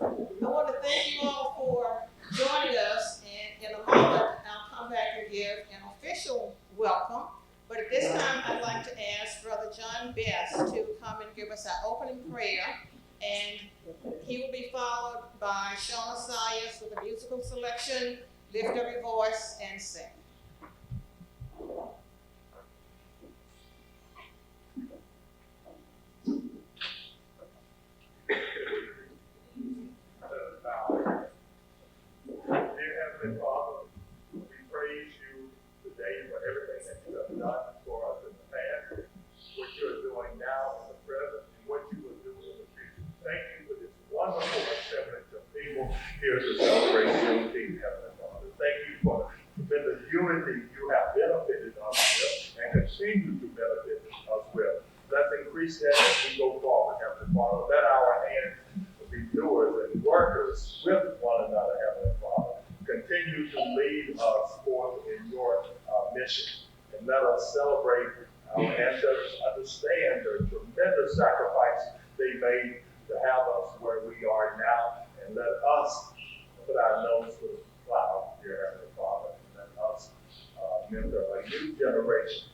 I want to thank you all for joining us, and in a moment, I'll come back and give an official welcome. But at this time, I'd like to ask Brother John Best to come and give us our opening prayer, and he will be followed by Shauna Sias with a musical selection, Lift Every Voice, and Sing. Dear Heavenly Father, we praise you today for everything that you have done for us in the past, what you are doing now in the present, and what you will do in the future. Thank you for this wonderful assemblage of people here to celebrate Juneteenth, Heavenly Father. Thank you for the unity you have benefited us with and continue to benefit us with. Let's increase that as we go forward, Heavenly Father. Let our hands be doers and workers with one another, Heavenly Father. Continue to lead us forth in your mission. And let us celebrate and understand the tremendous sacrifice they made to have us where we are now. And let us put our nose to the plow, dear Heavenly Father. And let us mentor a new generation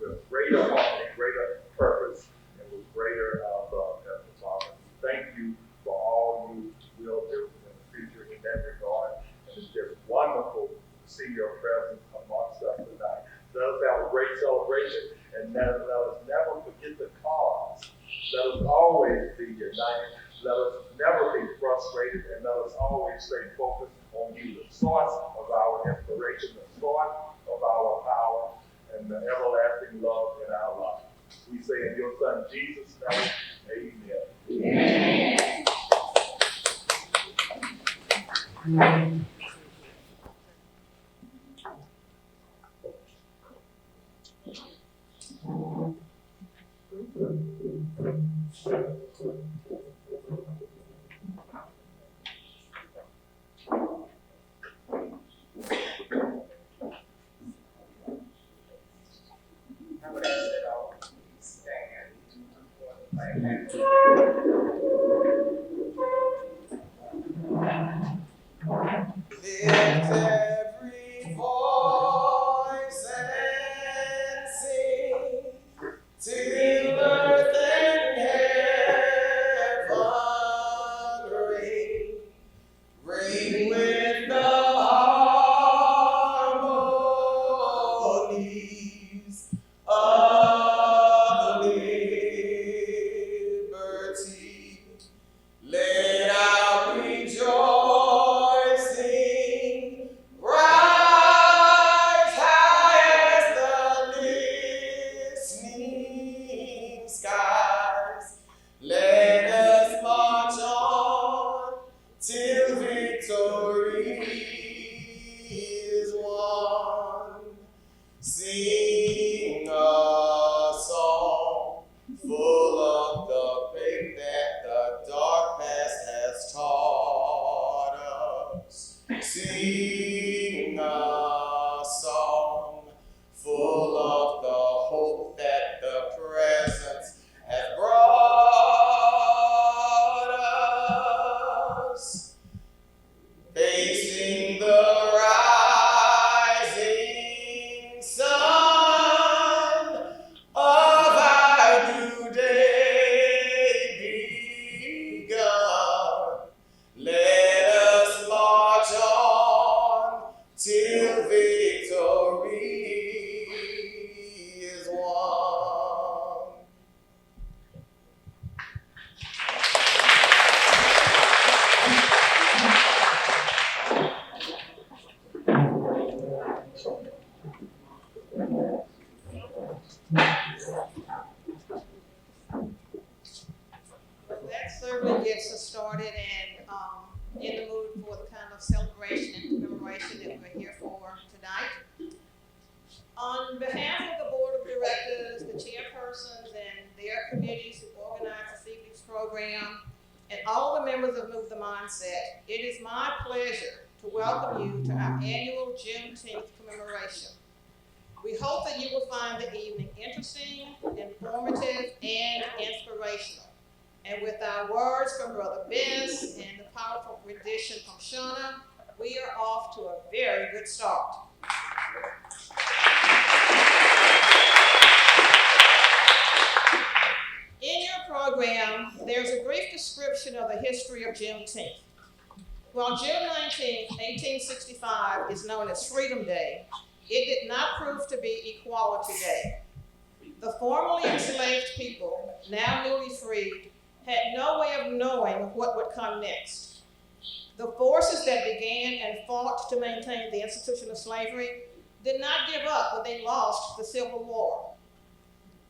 with greater harmony, greater purpose, and with greater love, Heavenly Father. Thank you for all you will do in the future in that regard. And it's just wonderful to see your presence amongst us tonight. Let us have a great celebration, and let us never forget the cause. Let us always be united. Let us never be frustrated, and let us always stay focused on you, the source of our inspiration, the source of our power, and the everlasting love in our life. We say in your Son Jesus' name, amen. Amen. Lift every voice and sing till earth and heaven ring. Ring with the harmonies of liberty. Let our rejoicing rise high as the listening skies. Let us march on till victory is won. Sing a song full of the faith that the dark past has taught us. Sing a song full of the hope that the present has brought us. Facing the rising sun of our new day begun. Let us march on till victory is won. Well, that certainly gets us started and in the mood for the kind of celebration and commemoration that we're here for tonight. On behalf of the Board of Directors, the chairpersons, and their committees who organized this evening's program, and all the members of Move the Mindset, it is my pleasure to welcome you to our annual Juneteenth commemoration. We hope that you will find the evening interesting, informative, and inspirational. And with our words from Brother Bess and the powerful rendition from Shauna, we are off to a very good start. In your program, there's a brief description of the history of Juneteenth. While June 19, 1865 is known as Freedom Day, it did not prove to be Equality Day. The formerly enslaved people, now newly freed, had no way of knowing what would come next. The forces that began and fought to maintain the institution of slavery did not give up when they lost the Civil War.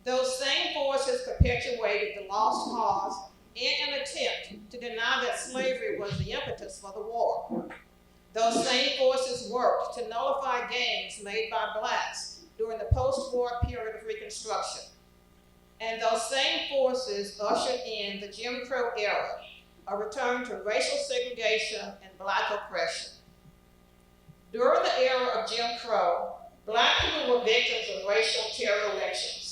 Those same forces perpetuated the lost cause in an attempt to deny that slavery was the impetus for the war. Those same forces worked to nullify gains made by blacks during the post-war period of Reconstruction. And those same forces ushered in the Jim Crow era, a return to racial segregation and black oppression. During the era of Jim Crow, black people were victims of racial terror lynchings.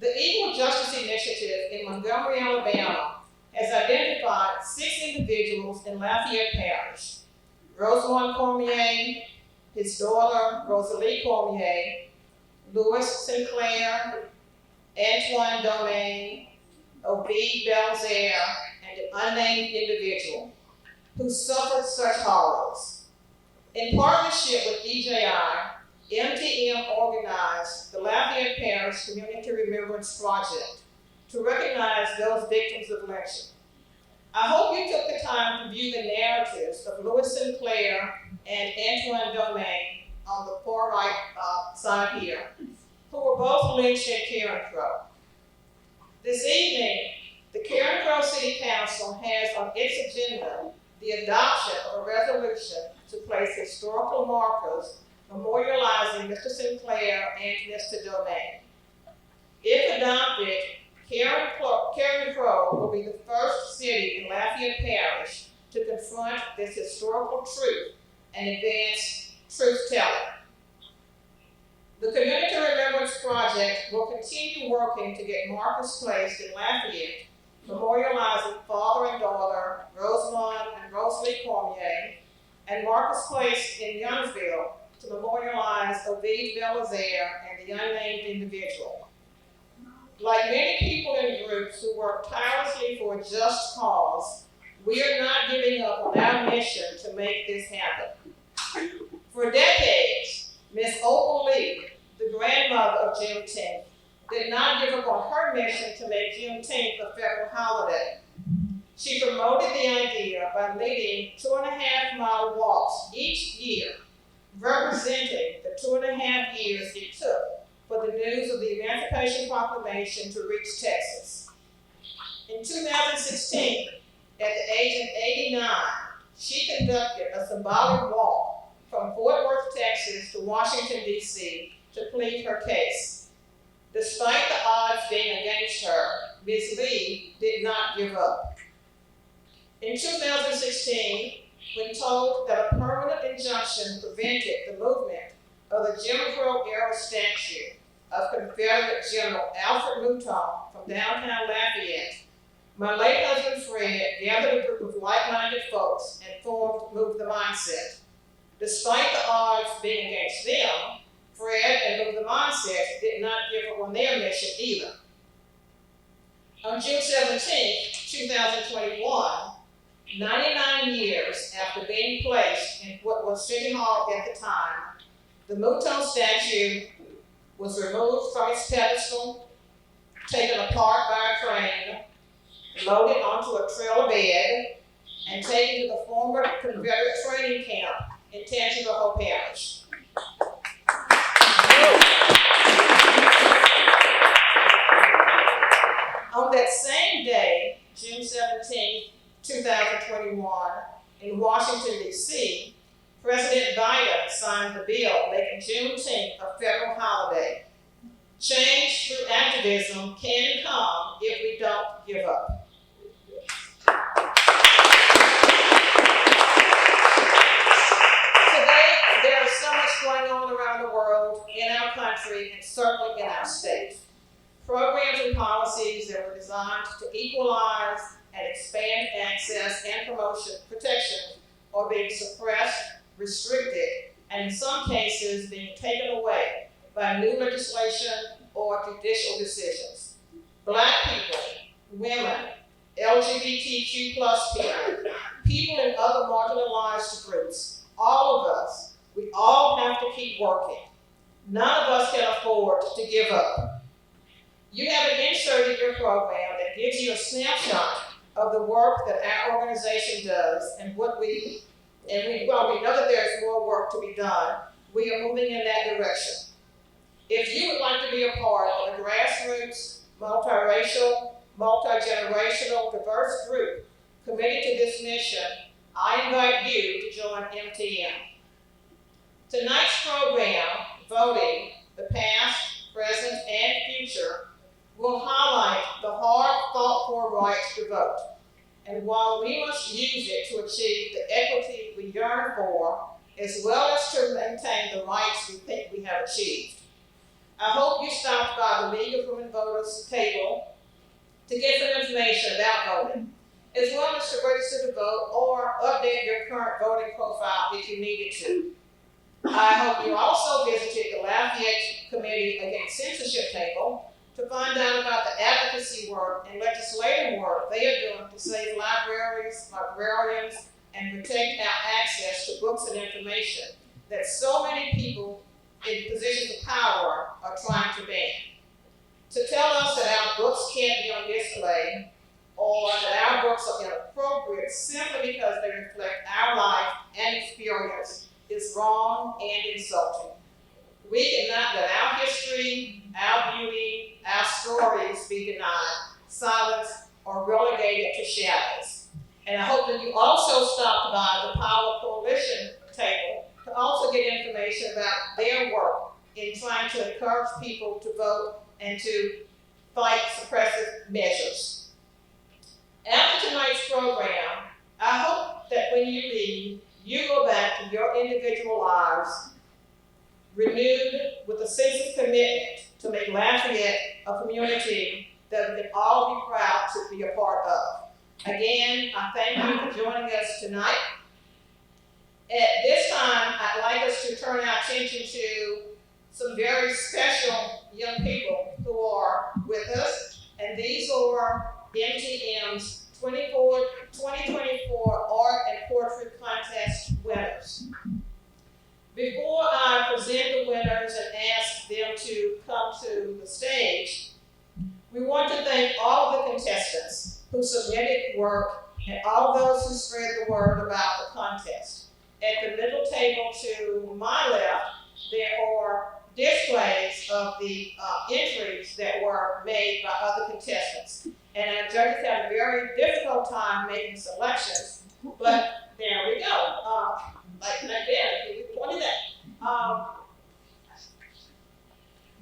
The Equal Justice Initiative in Montgomery, Alabama, has identified 6 individuals in Lafayette Parish: Rosamond Cormier, his daughter Rosalie Cormier, Louis Sinclair, Antoine Domain, Ovid Belzer, and an unnamed individual who suffered such horrors. In partnership with EJI, MTM organized the Lafayette Parish Community Remembrance Project to recognize those victims of lynching. I hope you took the time to view the narratives of Louis Sinclair and Antoine Domain on the far right side here, who were both lynched in Karen Crow. This evening, the Karen Crow City Council has on its agenda the adoption of a resolution to place historical markers memorializing Mr. Sinclair and Mr. Domain. If adopted, Karen Crow will be the first city in Lafayette Parish to confront this historical truth and advance truth-telling. The Community Remembrance Project will continue working to get markers placed in Lafayette, memorializing father and daughter, Rosamond and Rosalie Cormier, and markers placed in Youngsville to memorialize Ovid Belzer and the unnamed individual. Like many people and groups who work tirelessly for a just cause, we are not giving up on our mission to make this happen. For decades, Miss Opal Lee, the grandmother of Juneteenth, did not give up on her mission to make Juneteenth a federal holiday. She promoted the idea by leading 2.5-mile walks each year, representing the 2.5 years it took for the news of the Emancipation Proclamation to reach Texas. In 2016, at the age of 89, she conducted a symbolic walk from Fort Worth, Texas to Washington, D.C. to plead her case. Despite the odds being against her, Ms. Lee did not give up. In 2016, when told that a permanent injunction prevented the movement of the Jim Crow era statue of Confederate General Alfred Mouton from downtown Lafayette, my late husband Fred gathered a group of like-minded folks and formed Move the Mindset. Despite the odds being against them, Fred and Move the Mindset did not give up on their mission either. On June 17, 2021, 99 years after being placed in what was City Hall at the time, the Mouton statue was removed from its pedestal, taken apart by a crane, loaded onto a trailer bed, and taken to the former Confederate training camp in Tangipahoa Parish. On that same day, June 17, 2021, in Washington, D.C., President Biden signed the bill making Juneteenth a federal holiday. Change through activism can come if we don't give up. Today, there is so much going on around the world, in our country, and certainly in our state. programs and policies that were designed to equalize and expand access and protection are being suppressed, restricted, and in some cases being taken away by new legislation or judicial decisions. Black people, women, LGBTQ plus people, people in other marginalized groups, all of us, we all have to keep working. None of us can afford to give up. You have an insert in your program that gives you a snapshot of the work that our organization does and we know that there's more work to be done. We are moving in that direction. If you would like to be a part of a grassroots, multiracial, multi-generational, diverse group committed to this mission, I invite you to join MTM. Tonight's program, Voting, the Past, Present, and Future, will highlight the hard, fought-for right to vote. And while we must use it to achieve the equity we yearn for, as well as to maintain the rights we think we have achieved, I hope you stopped by the League of Women Voters table to get some information about voting, as well as to register to vote or update your current voting profile if you needed to. I hope you also visited the Lafayette Committee Against Censorship table to find out about the advocacy work and legislative work they are doing to save libraries, librarians, and protect our access to books and information that so many people in positions of power are trying to ban. To tell us that our books can't be on display or that our books are inappropriate simply because they reflect our life and experience is wrong and insulting. We cannot let our history, our beauty, our stories be denied, silenced, or relegated to shadows. And I hope that you also stopped by the Power Coalition table to also get information about their work in trying to encourage people to vote and to fight suppressive measures. After tonight's program, I hope that when you leave, you go back to your individual lives renewed with a sense of commitment to make Lafayette a community that we can all be proud to be a part of. Again, I thank you for joining us tonight. At this time, I'd like us to turn our attention to some very special young people who are with us, and these are MTM's 2024 Art and Portrait Contest winners. Before I present the winners and ask them to come to the stage, we want to thank all of the contestants who submitted work and all those who spread the word about the contest. At the middle table to my left, there are displays of the entries that were made by other contestants. And our judges had a very difficult time making selections, but there we go. Like there, we pointed that.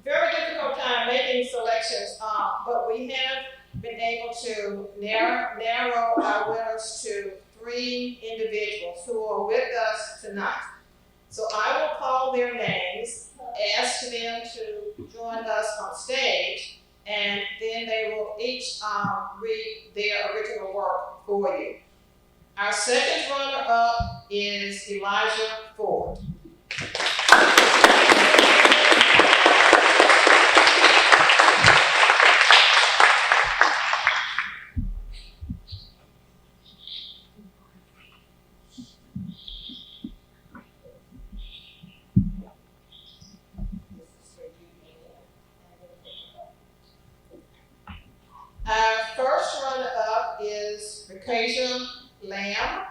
Very difficult time making selections, but we have been able to narrow our winners to 3 individuals who are with us tonight. So I will call their names, ask them to join us on stage, and then they will each read their original work for you. Our second runner-up is Elijah Ford. Our first runner-up is Rikasia Lamb.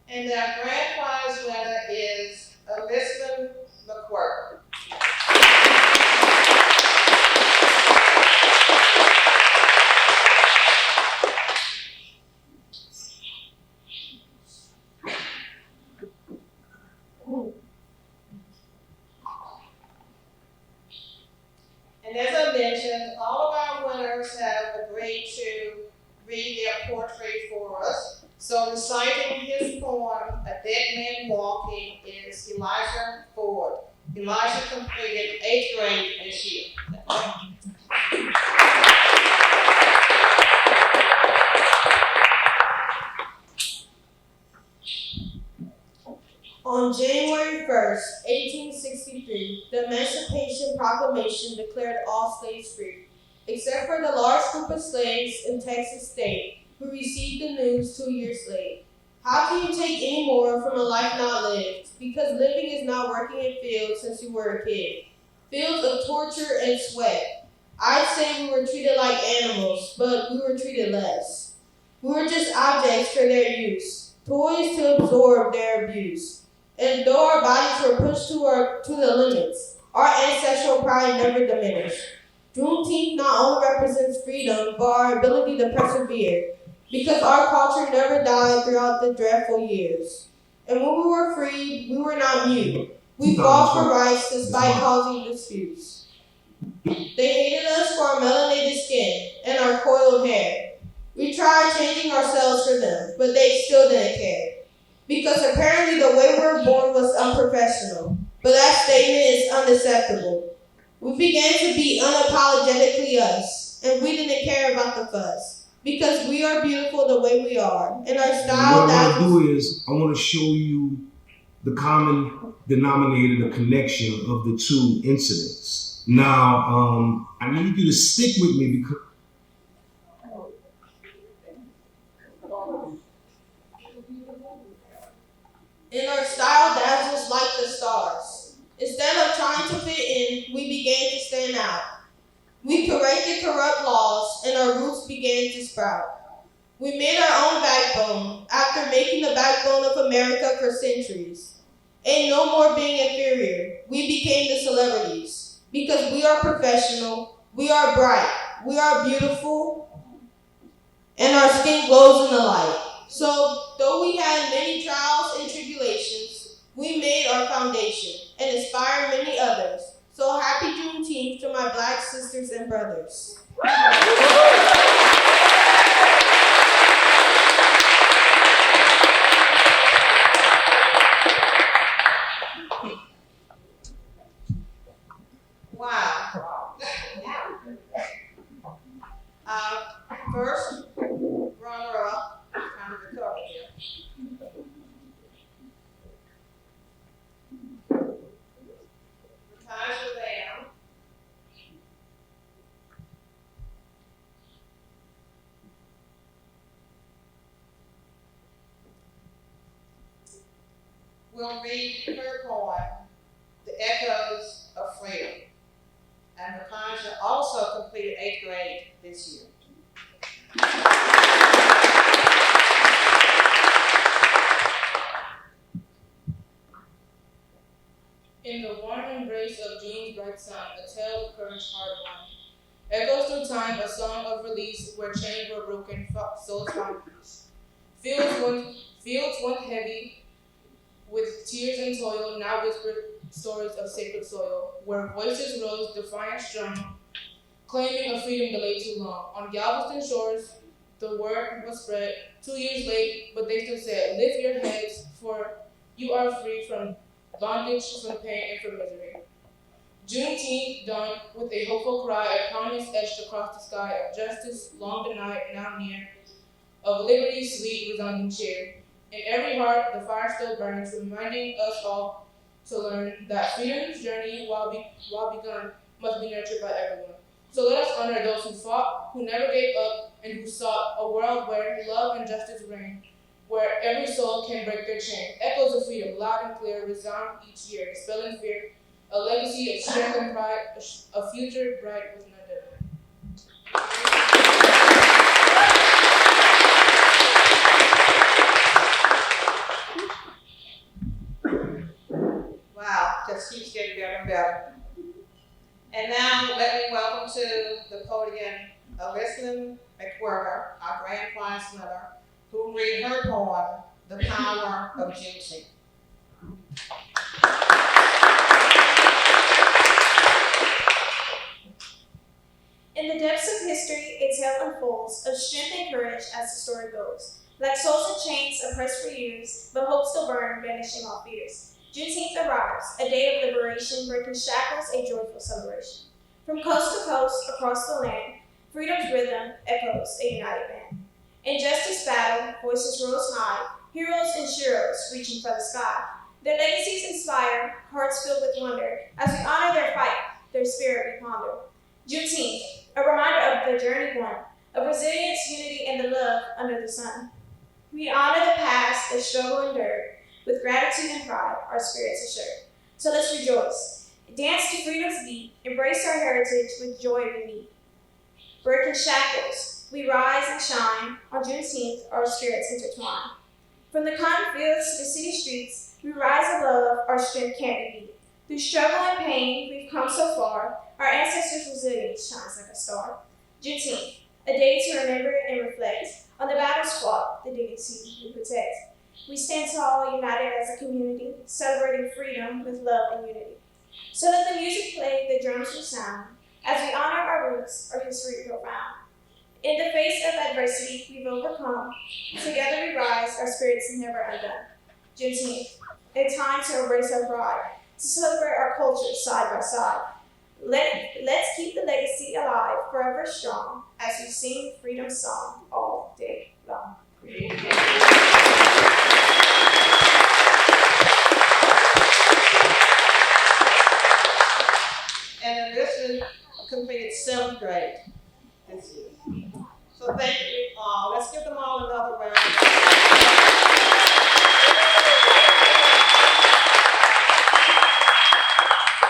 And our grand prize winner is Elizabeth McQuirk. reciting his poem, A Dead Man Walking, is Elijah Ford. Elijah completed 8th grade this year. On January 1st, 1863, the Emancipation Proclamation declared all slaves free, except for the large group of slaves in Texas state who received the news 2 years late. How can you take any more from a life not lived? Because living is not working in fields since you were a kid. Fields of torture and sweat. I'd say we were treated like animals, but we were treated less. We were just objects for their use, toys to absorb their abuse. And though our bodies were pushed to the limits, our ancestral pride never diminished. Juneteenth not only represents freedom, but our ability to persevere, because our culture never died throughout the dreadful years. And when we were freed, we were not mute. We fought for rights despite causing disputes. They hated us for our melanated skin and our coiled hair. We tried changing ourselves for them, but they still didn't care. Because apparently the way we were born was unprofessional. But that statement is unacceptable. We began to be unapologetically us, and we didn't care about the fuss. Because we are beautiful the way we are, and our style. What I want to do is, I want to show you the common denominator, the connection of the two incidents. Now, I need you to stick with me because and our style dazzles like the stars. Instead of trying to fit in, we began to stand out. We corrected corrupt laws, and our roots began to sprout. We made our own backbone after making the backbone of America for centuries. And no more being inferior, we became the celebrities. Because we are professional, we are bright, we are beautiful, and our skin glows in the light. So, though we had many trials and tribulations, we made our foundation and inspired many others. So happy Juneteenth to my Black sisters and brothers. Wow. First runner-up, kind of recovered here. Retired Lamb. Will read her poem, The Echoes of Freedom. And Rakanja also completed 8th grade this year. In the warm embrace of June's bright sun, a tale of courage hard won. Echoes through time, a song of release, where chains were broken, souls found peace. Fields once heavy with tears and toil, now whispered stories of sacred soil, where voices rose, defiant strong, claiming a freedom delayed too long. On Galveston shores, the word was spread, 2 years late, but they still said, lift your heads, for you are free from bondage, from pain, and from misery. Juneteenth dawned with a hopeful cry, a promise etched across the sky of justice, long denied, now near, of liberty's sweet, resounding cheer. In every heart, the fire still burns, reminding us all to learn that freedom's journey, while begun, must be nurtured by everyone. So let us honor those who fought, who never gave up, and who sought a world where love and justice reign, where every soul can break their chain. Echoes of freedom, loud and clear, resound each year, dispelling fear, a legacy of strength and pride, a future bright with none denied. Wow, just keeps getting better and better. And now let me welcome to the podium Elizabeth McWhirter, our grand prize winner, who will read her poem, The Power of Juneteenth. In the depths of history, a tale unfolds of strength and courage as the story goes. Like souls in chains oppressed for years, but hope still burn, banishing all fears. Juneteenth arrives, a day of liberation, breaking shackles, a joyful celebration. From coast to coast, across the land, freedom's rhythm echoes, a united band. In justice battle, voices rose high, heroes and sheroes reaching for the sky. Their legacies inspire, hearts filled with wonder, as we honor their fight, their spirit we ponder. Juneteenth, a reminder of the journey won, of resilience, unity, and the love under the sun. We honor the past, the struggle endured, with gratitude and pride, our spirits assured. So let's rejoice, dance to freedom's beat, embrace our heritage with joy we meet. Breaking shackles, we rise and shine, on Juneteenth our spirits intertwine. From the cotton fields to the city streets, we rise above, our strength can't be beat. Through struggle and pain, we've come so far, our ancestors' resilience shines like a star. Juneteenth, a day to remember and reflect on the battles fought, the dignity we protect. We stand tall, united as a community, celebrating freedom with love and unity. So let the music play, the drums resound, as we honor our roots, our history profound. In the face of adversity, we've overcome. Together we rise, our spirits never undone. Juneteenth, a time to embrace our pride, to celebrate our culture side by side. Let's keep the legacy alive, forever strong, as we sing freedom's song all day long. And this completed 7th grade this year. So thank you all. Let's give them all another round.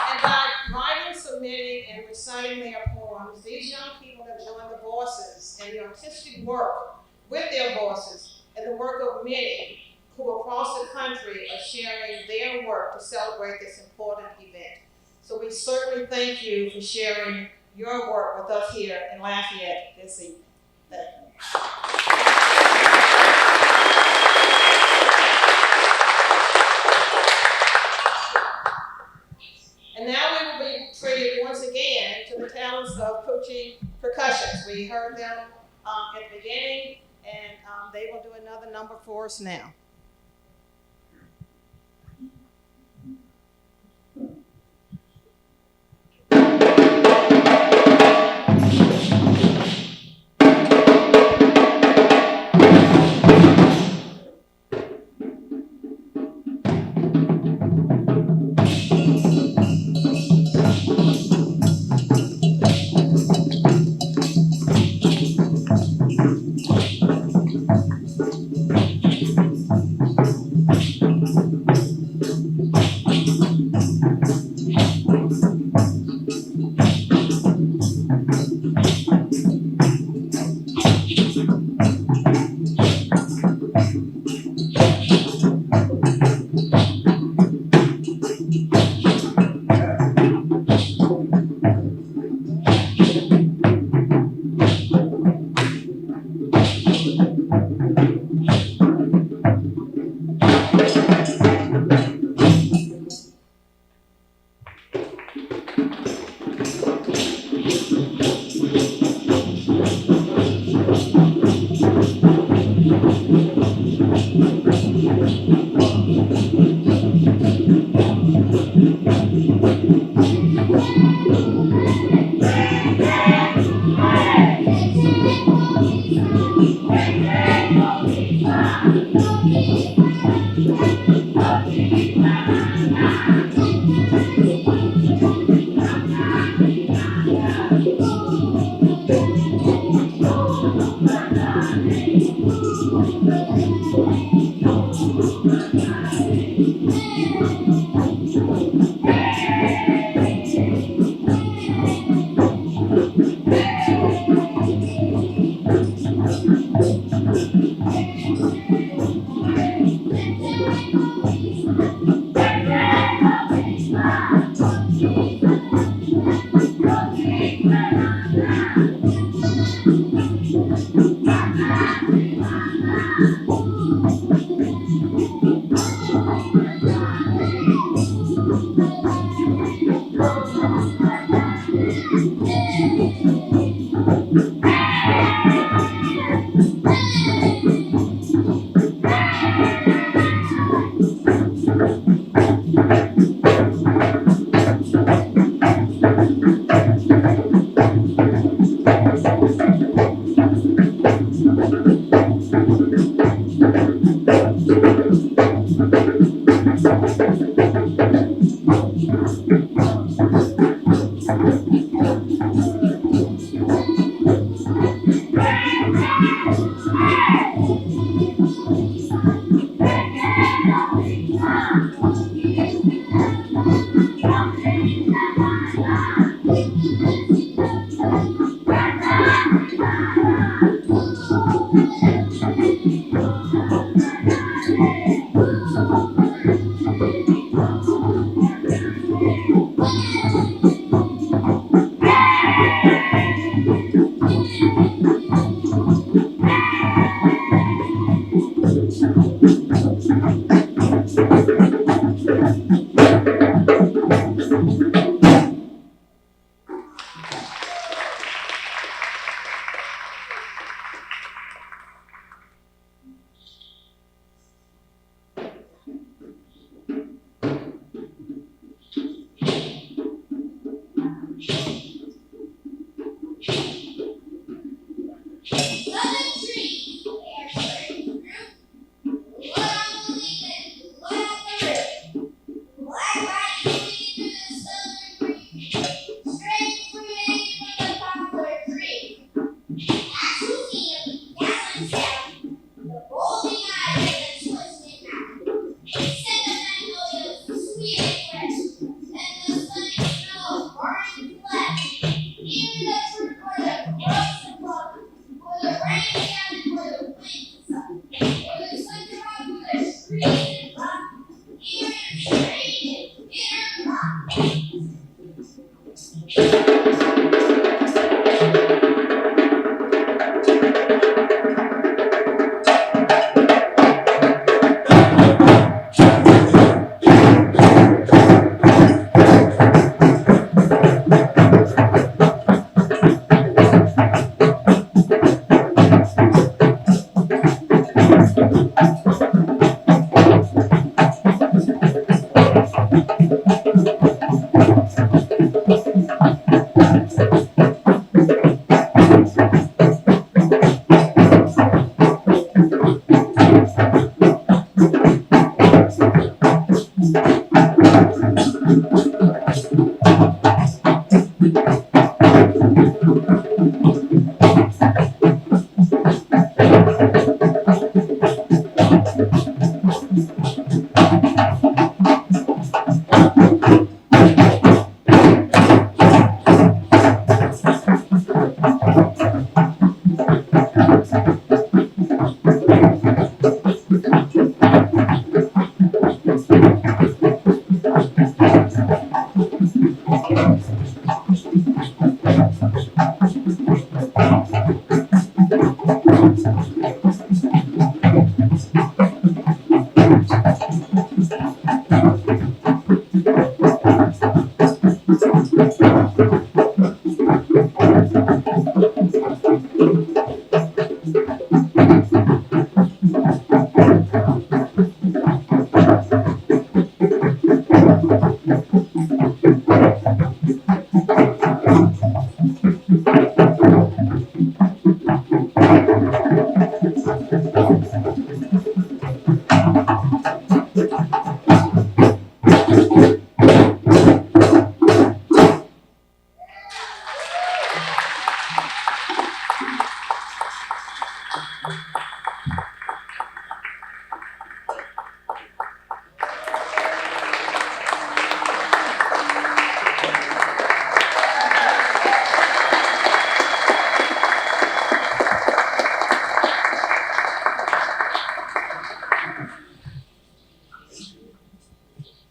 And by writing, submitting, and reciting their poems, these young people have joined the voices and the artistic work with their voices and the work of many who across the country are sharing their work to celebrate this important event. So we certainly thank you for sharing your work with us here in Lafayette this evening. Thank you. And now we will be treated once again to the talents of Coochie Percussions. We heard them at the beginning, and they will do another number for us now.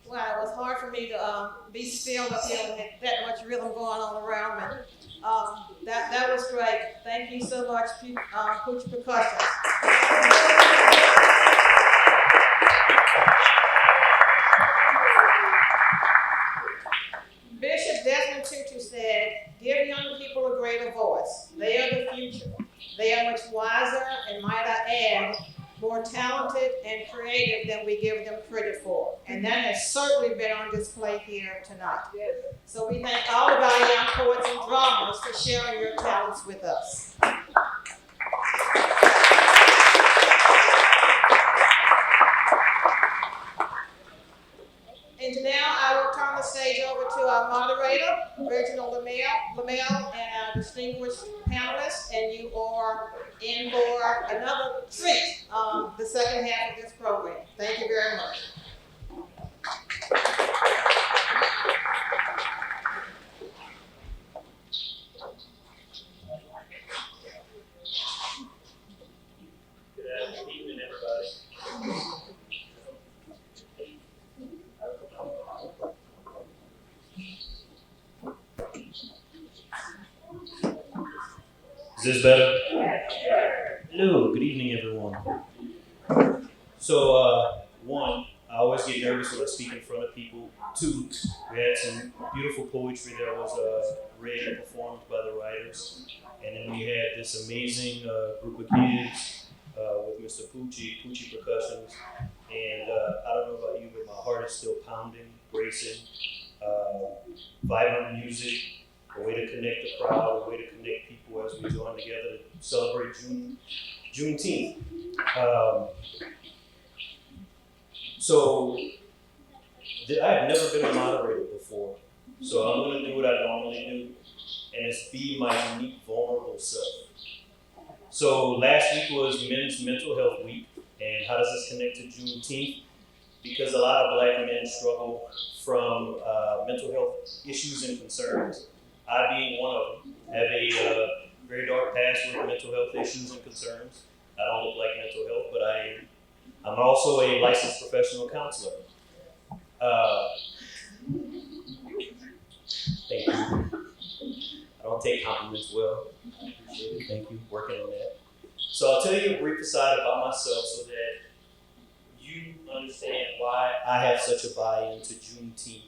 Wow, it was hard for me to be still up here with that much rhythm going on around me. That was great. Thank you so much, Pooch Percussion. Bishop Desmond Tutu said, "Give young people a greater voice. They are the future. They are much wiser and, might I add, more talented and creative than we give them credit for." And that has certainly been on display here tonight. So we thank all of our young poets and drummers for sharing your talents with us. Lamel and our distinguished panelists, and you are in for another treat, the second half of this program. Thank you very much. Good evening, everybody. Is this better? Hello, good evening, everyone. So, one, I always get nervous when I speak in front of people. Two, we had some beautiful poetry that was read and performed by the writers. And then we had this amazing group of kids with Mr. Poochie Percussions. And I don't know about you, but my heart is still pounding, racing. Vibrant music, a way to connect the crowd, a way to connect people as we join together to celebrate Juneteenth. So I have never been a moderator before, so I'm going to do what I normally do, and it's be my unique, vulnerable self. So last week was Men's Mental Health Week, and how does this connect to Juneteenth? Because a lot of Black men struggle from mental health issues and concerns. I, being one of them, have a very dark past with mental health issues and concerns. I don't look like mental health, but I'm also a licensed professional counselor. Thank you. I don't take compliments well. I appreciate it. Thank you. Working on that. So I'll tell you a brief aside about myself so that you understand why I have such a buy-in to Juneteenth.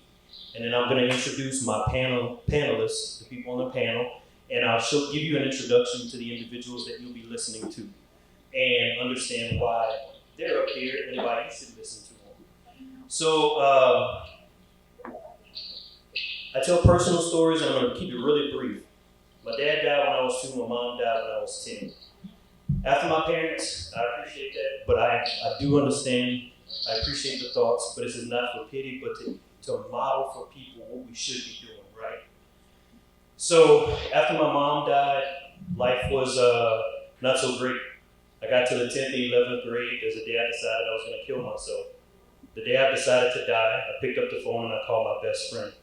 And then I'm going to introduce my panelists, the people on the panel, and I'll give you an introduction to the individuals that you'll be listening to and understand why they're up here and why you should listen to them. So I tell personal stories, and I'm going to keep it really brief. My dad died when I was 2, my mom died when I was 10. After my parents, I appreciate that, but I do understand, I appreciate the thoughts, but this is not for pity, but to model for people what we should be doing, right? So after my mom died, life was not so great. I got to the 10th and 11th grade. There's a day I decided I was going to kill myself. The day I decided to die, I picked up the phone and I called my best friend.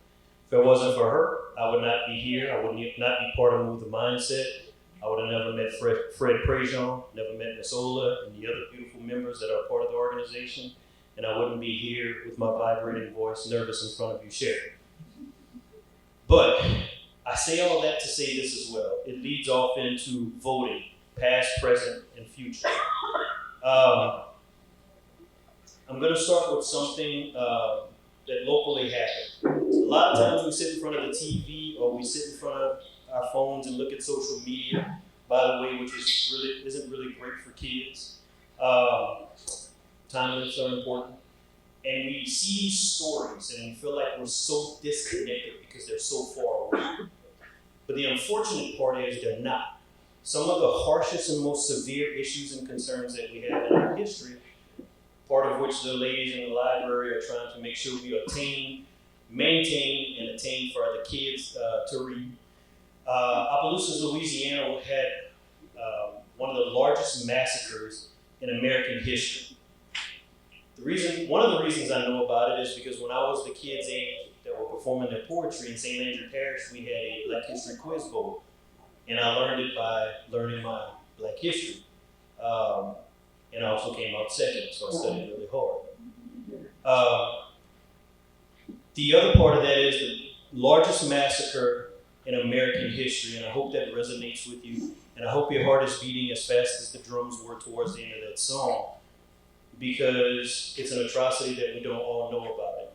If it wasn't for her, I would not be here. I would not be part of Move the Mindset. I would have never met Fred Prejean, never met Miss Ola and the other beautiful members that are part of the organization. And I wouldn't be here with my vibrating voice, nervous in front of you, sharing. But I say all that to say this as well. It leads off into voting, past, present, and future. I'm going to start with something that locally happened. A lot of times we sit in front of the TV or we sit in front of our phones and look at social media, by the way, which isn't really great for kids. Time limits are important. And we see these stories and we feel like we're so disconnected because they're so far away. But the unfortunate part is they're not. Some of the harshest and most severe issues and concerns that we have in our history, part of which the ladies in the library are trying to make sure we maintain and attain for the kids to read. Opelousas, Louisiana had one of the largest massacres in American history. One of the reasons I know about it is because when I was the kids' age that were performing their poetry in St. Andrew Parish, we had a Black History Quiz Bowl. And I learned it by learning my Black history. And I also came out second, so I studied really hard. The other part of that is the largest massacre in American history, and I hope that resonates with you. And I hope your heart is beating as fast as the drums were towards the end of that song, because it's an atrocity that we don't all know about it.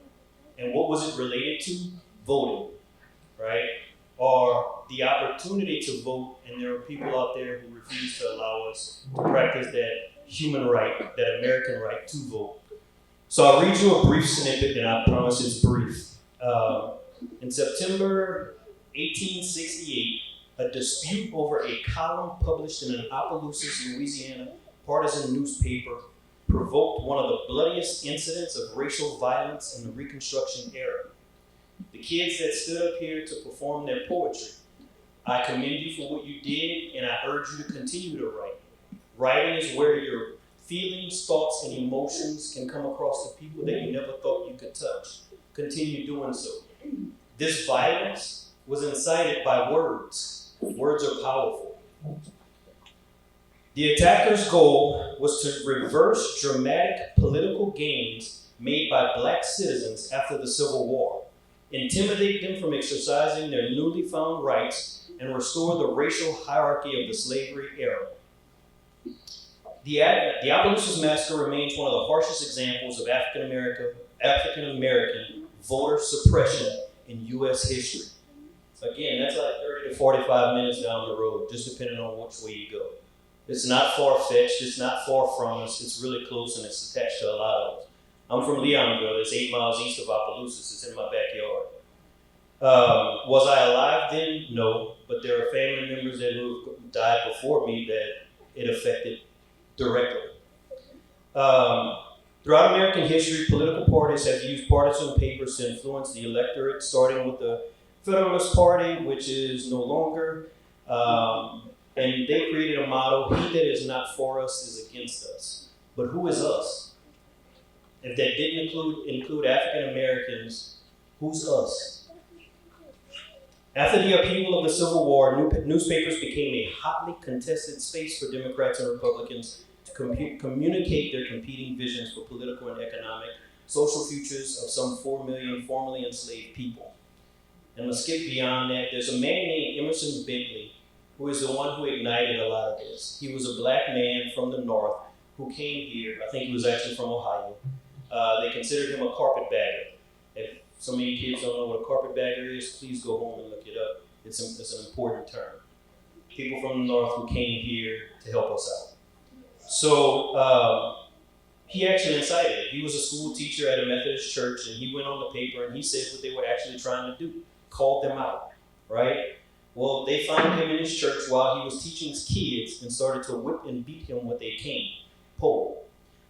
And what was it related to? Voting, right? Or the opportunity to vote, and there are people out there who refuse to allow us to practice that human right, that American right to vote. So I'll read you a brief snippet, and I promise it's brief. In September 1868, a dispute over a column published in an Opelousas, Louisiana partisan newspaper provoked one of the bloodiest incidents of racial violence in the Reconstruction era. The kids that stood up here to perform their poetry I commend you for what you did, and I urge you to continue to write. Writing is where your feelings, thoughts, and emotions can come across to people that you never thought you could touch. Continue doing so. This violence was incited by words. Words are powerful. The attackers' goal was to reverse dramatic political gains made by black citizens after the Civil War, intimidate them from exercising their newly found rights, and restore the racial hierarchy of the slavery era. The Opelousas Massacre remains one of the harshest examples of African American voter suppression in U.S. history. Again, that's like 30 to 45 minutes down the road, just depending on which way you go. It's not far-fetched, it's not far from us, it's really close, and it's attached to a lot of us. I'm from Leonville, it's 8 miles east of Opelousas, it's in my backyard. Was I alive then? No, but there are family members that who died before me that it affected directly. Throughout American history, political parties have used partisan papers to influence the electorate, starting with the Federalist Party, which is no longer, and they created a motto: "He that is not for us is against us." But who is us? If that didn't include African Americans, who's us? After the upheaval of the Civil War, newspapers became a hotly contested space for Democrats and Republicans to communicate their competing visions for political and economic, social futures of some 4 million formerly enslaved people. And let's skip beyond that. There's a man named Emerson Bentley, who is the one who ignited a lot of this. He was a black man from the North who came here. I think he was actually from Ohio. They considered him a carpetbagger. If some of you kids don't know what a carpetbagger is, please go home and look it up. It's an important term. People from the North who came here to help us out. So he actually incited it. He was a school teacher at a Methodist church, and he went on the paper and he said what they were actually trying to do, called them out, right? Well, they found him in his church while he was teaching his kids and started to whip and beat him with a cane pole.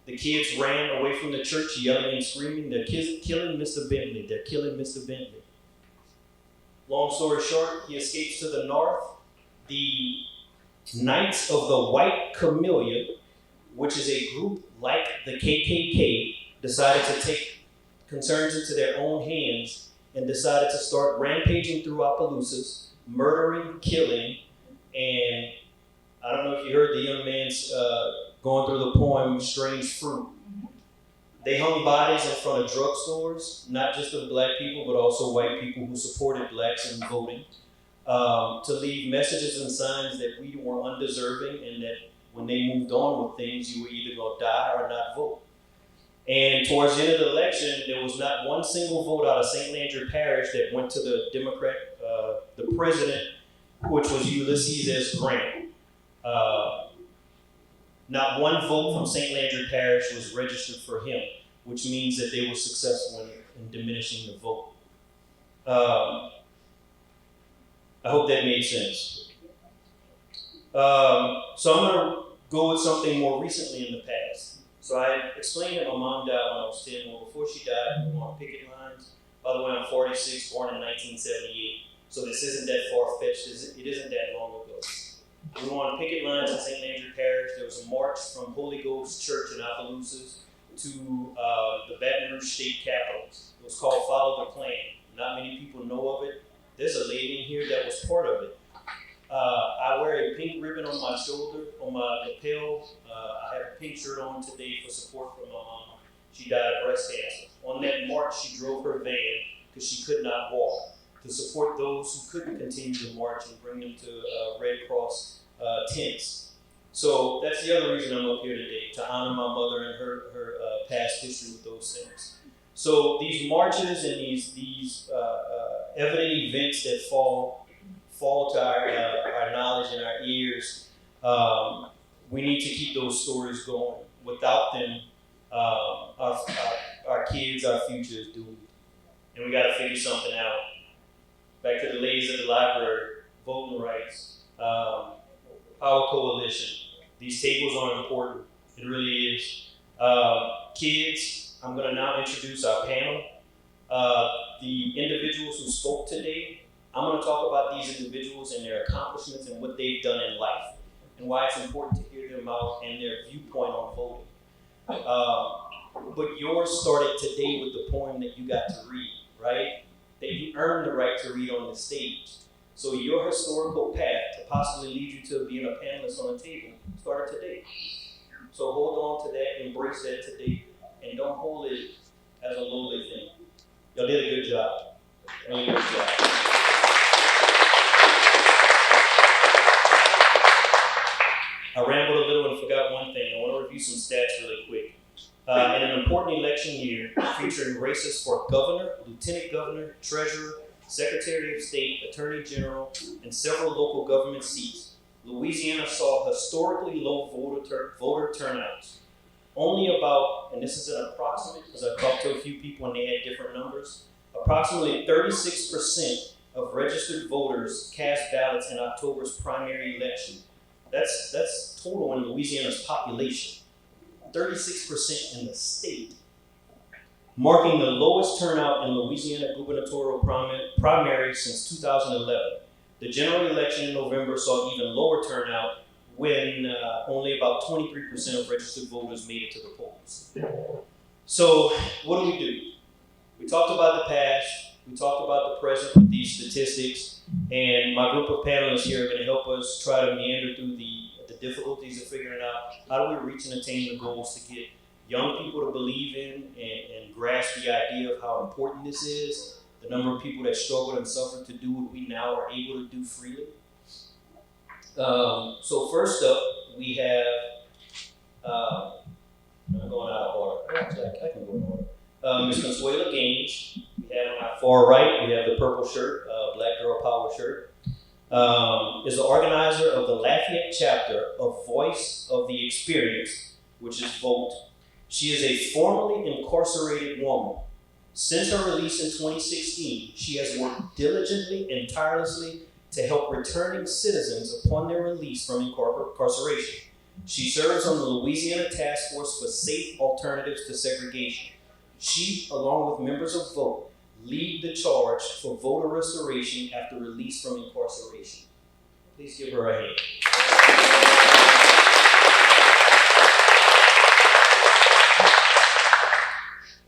The kids ran away from the church yelling and screaming, "They're killing Mr. Bentley, they're killing Mr. Bentley." Long story short, he escapes to the north. The Knights of the White Camellia, which is a group like the KKK, decided to take concerns into their own hands and decided to start rampaging through Opelousas, murdering, killing, and I don't know if you heard the young man's going through the poem Strange Fruit. They hung bodies in front of drugstores, not just of black people, but also white people who supported blacks in voting, to leave messages and signs that we were undeserving and that when they moved on with things, you were either going to die or not vote. And towards the end of the election, there was not one single vote out of St. Landry Parish that went to the Democrat, the president, which was Ulysses S. Grant. Not one vote from St. Landry Parish was registered for him, which means that they were successful in diminishing the vote. I hope that made sense. So I'm going to go with something more recently in the past. So I explained that my mom died when I was 10. Well, before she died, we were on picket lines. By the way, I'm 46, born in 1978. So this isn't that far-fetched. It isn't that long ago. We were on picket lines in St. Landry Parish. There was a march from Holy Ghost Church in Opelousas to the Baton Rouge State Capitol. It was called Follow the Plan. Not many people know of it. There's a lady in here that was part of it. I wear a pink ribbon on my shoulder, on my lapel. I have a pink shirt on today for support for my mom. She died of breast cancer. On that march, she drove her van because she could not walk, to support those who couldn't continue to march and bring them to Red Cross tents. So that's the other reason I'm up here today, to honor my mother and her past history with those things. So these marches and these evident events that fall to our knowledge and our ears, we need to keep those stories going. Without them, our kids, our future is doomed. And we got to figure something out. Back to the ladies at the library, voting rights, Power Coalition. These tables are important. It really is. Kids, I'm going to now introduce our panel. The individuals who spoke today I'm going to talk about these individuals and their accomplishments and what they've done in life, and why it's important to hear them out and their viewpoint on voting. But yours started today with the poem that you got to read, right? That you earned the right to read on the stage. So your historical path to possibly lead you to being a panelist on the table started today. So hold on to that, embrace that today, and don't hold it as a lowly thing. Y'all did a good job. Really good job. I rambled a little and forgot one thing. I want to review some stats really quick. In an important election year featuring races for governor, lieutenant governor, treasurer, secretary of state, attorney general, and several local government seats, Louisiana saw historically low voter turnouts. Only about, and this is an approximate because I talked to a few people and they had different numbers, approximately 36% of registered voters cast ballots in October's primary election. That's total in Louisiana's population. 36% in the state, marking the lowest turnout in Louisiana gubernatorial primary since 2011. The general election in November saw even lower turnout when only about 23% of registered voters made it to the polls. So what do? We talked about the past, we talked about the present with these statistics, and my group of panelists here are going to help us try to meander through the difficulties of figuring out how do we reach and attain the goals to get young people to believe in and grasp the idea of how important this is, the number of people that struggled and suffered to do what we now are able to do freely. So first up, we have, I'm going out of order. Actually, I can go in order. Ms. Consuela Gaines. We have on our far right, we have the purple shirt, Black Girl Power shirt. Is the organizer of the Lafayette chapter of Voice of the Experience, which is VOTE. She is a formerly incarcerated woman. Since her release in 2016, she has worked diligently and tirelessly to help returning citizens upon their release from incarceration. She serves on the Louisiana Task Force for Safe Alternatives to Segregation. She, along with members of VOTE, lead the charge for voter restoration after release from incarceration. Please give her a hand.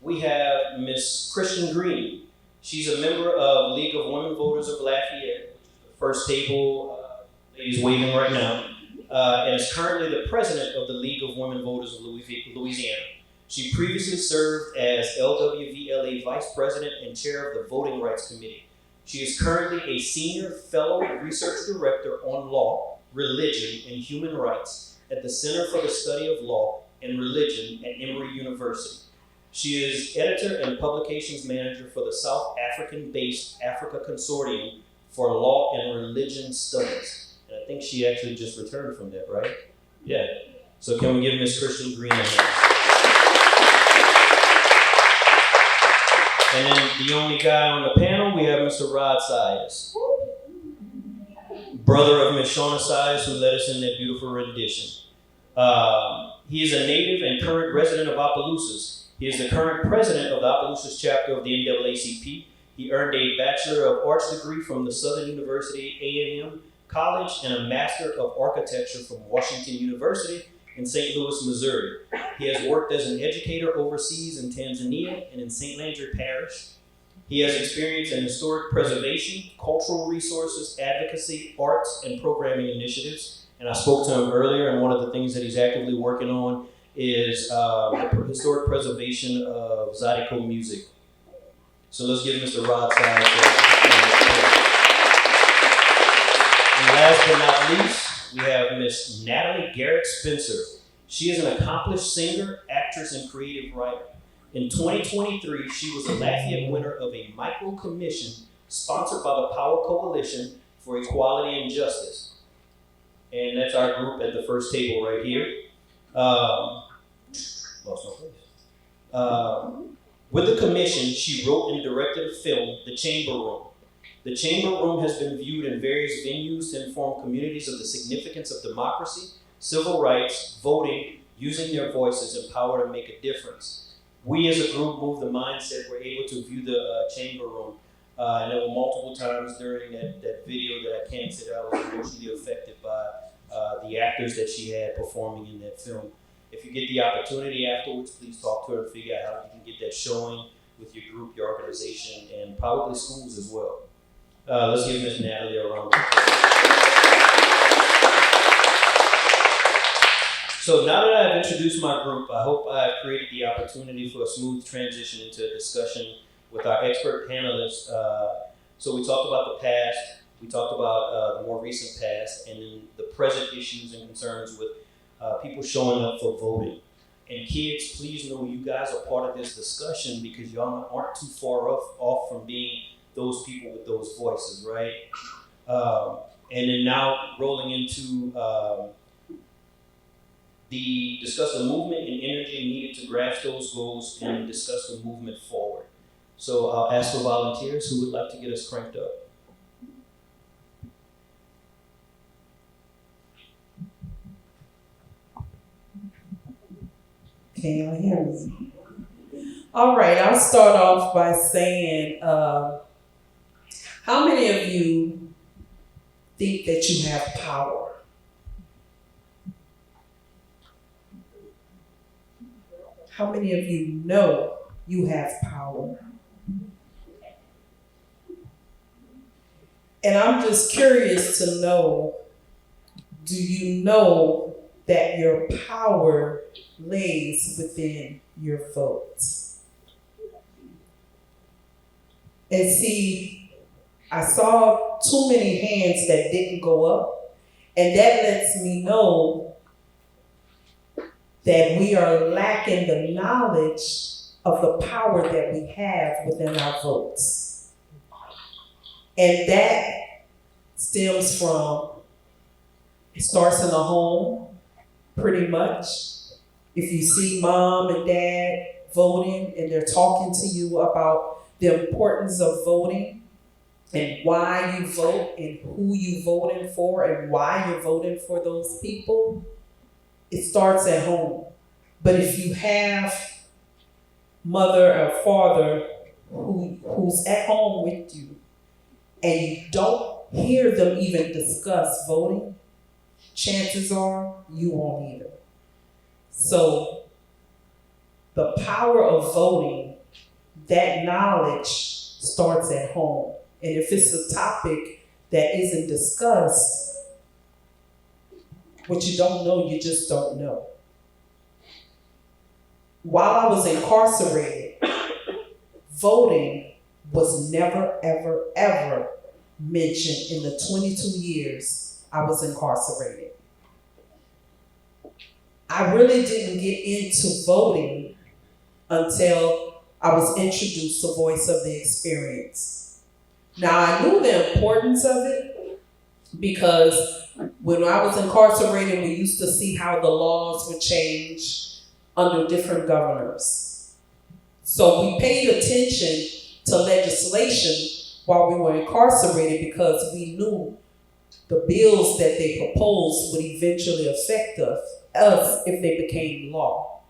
We have Miss Christian Green. She's a member of League of Women Voters of Lafayette, the first table ladies waving right now, and is currently the president of the League of Women Voters of Louisiana. She previously served as LWVLA Vice President and Chair of the Voting Rights Committee. She is currently a Senior Fellow Research Director on Law, Religion, and Human Rights at the Center for the Study of Law and Religion at Emory University. She is Editor and Publications Manager for the South African-based Africa Consortium for Law and Religion Studies. And I think she actually just returned from that, right? Yeah. So can we give Ms. Christian Green a hand? And then the only guy on the panel, we have Mr. Rod Sias, brother of Ms. Shauna Sias, who led us in that beautiful rendition. He is a native and current resident of Opelousas. He is the current president of the Opelousas chapter of the NAACP. He earned a Bachelor of Arts degree from the Southern University A&M College and a Master of Architecture from Washington University in St. Louis, Missouri. He has worked as an educator overseas in Tanzania and in St. Landry Parish. He has experience in historic preservation, cultural resources, advocacy, arts, and programming initiatives. And I spoke to him earlier, and one of the things that he's actively working on is the historic preservation of Zydeco music. So let's give Mr. Rod Sias. And last but not least, we have Miss Natalie Garrett Spencer. She is an accomplished singer, actress, and creative writer. In 2023, she was the Lafayette winner of a micro commission sponsored by the Power Coalition for Equality and Justice. And that's our group at the first table right here. Lost my place. With the commission, she wrote and directed a film, The Chamber Room. The Chamber Room has been viewed in various venues to inform communities of the significance of democracy, civil rights, voting, using their voices, and power to make a difference. We as a group Move the Mindset were able to view the Chamber Room And there were multiple times during that video that I can't say that I was emotionally affected by the actors that she had performing in that film. If you get the opportunity afterwards, please talk to her and figure out how you can get that showing with your group, your organization, and probably schools as well. Let's give Ms. Natalie a round of applause. So now that I've introduced my group, I hope I've created the opportunity for a smooth transition into a discussion with our expert panelists. So we talked about the past, we talked about the more recent past, and then the present issues and concerns with people showing up for voting. And kids, please know you guys are part of this discussion because y'all aren't too far off from being those people with those voices, right? And then now rolling into discuss the movement and energy needed to grasp those goals and discuss the movement forward. So I'll ask for volunteers who would like to get us cranked up. Can y'all hear me? All right, I'll start off by saying, how many of you think that you have power? How many of you know you have power? And I'm just curious to know, do you know that your power lays within your votes? And see, I saw too many hands that didn't go up, and that lets me know that we are lacking the knowledge of the power that we have within our votes. And that stems from, it starts in the home, pretty much. If you see mom and dad voting and they're talking to you about the importance of voting and why you vote and who you voting for and why you're voting for those people, it starts at home. But if you have mother or father who's at home with you and you don't hear them even discuss voting, chances are you won't either. So the power of voting, that knowledge starts at home. And if it's a topic that isn't discussed, what you don't know, you just don't know. While I was incarcerated, voting was never, ever, ever mentioned in the 22 years I was incarcerated. I really didn't get into voting until I was introduced to Voice of the Experience. Now, I knew the importance of it because when I was incarcerated, we used to see how the laws would change under different governors. So we paid attention to legislation while we were incarcerated because we knew the bills that they proposed would eventually affect us if they became law.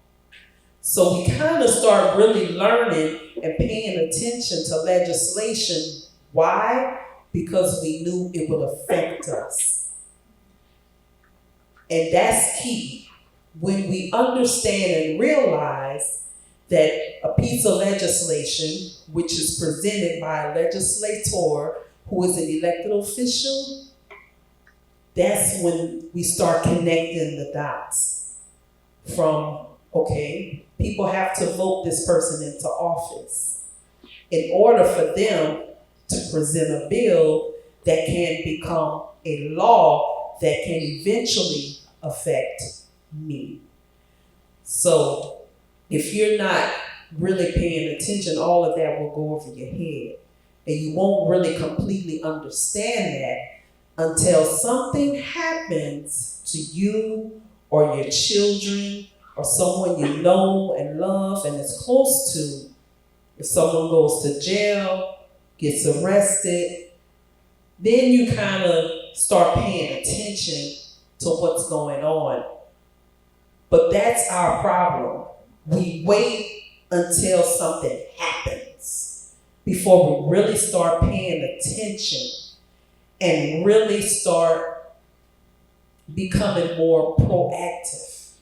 So we kind of start really learning and paying attention to legislation. Why? Because we knew it would affect us. And that's key. When we understand and realize that a piece of legislation, which is presented by a legislator who is an elected official, that's when we start connecting the dots from, okay, people have to vote this person into office in order for them to present a bill that can become a law that can eventually affect me. So if you're not really paying attention, all of that will go over your head. And you won't really completely understand that until something happens to you or your children or someone you know and love and is close to. If someone goes to jail, gets arrested, then you kind of start paying attention to what's going on. But that's our problem. We wait until something happens. before we really start paying attention and really start becoming more proactive.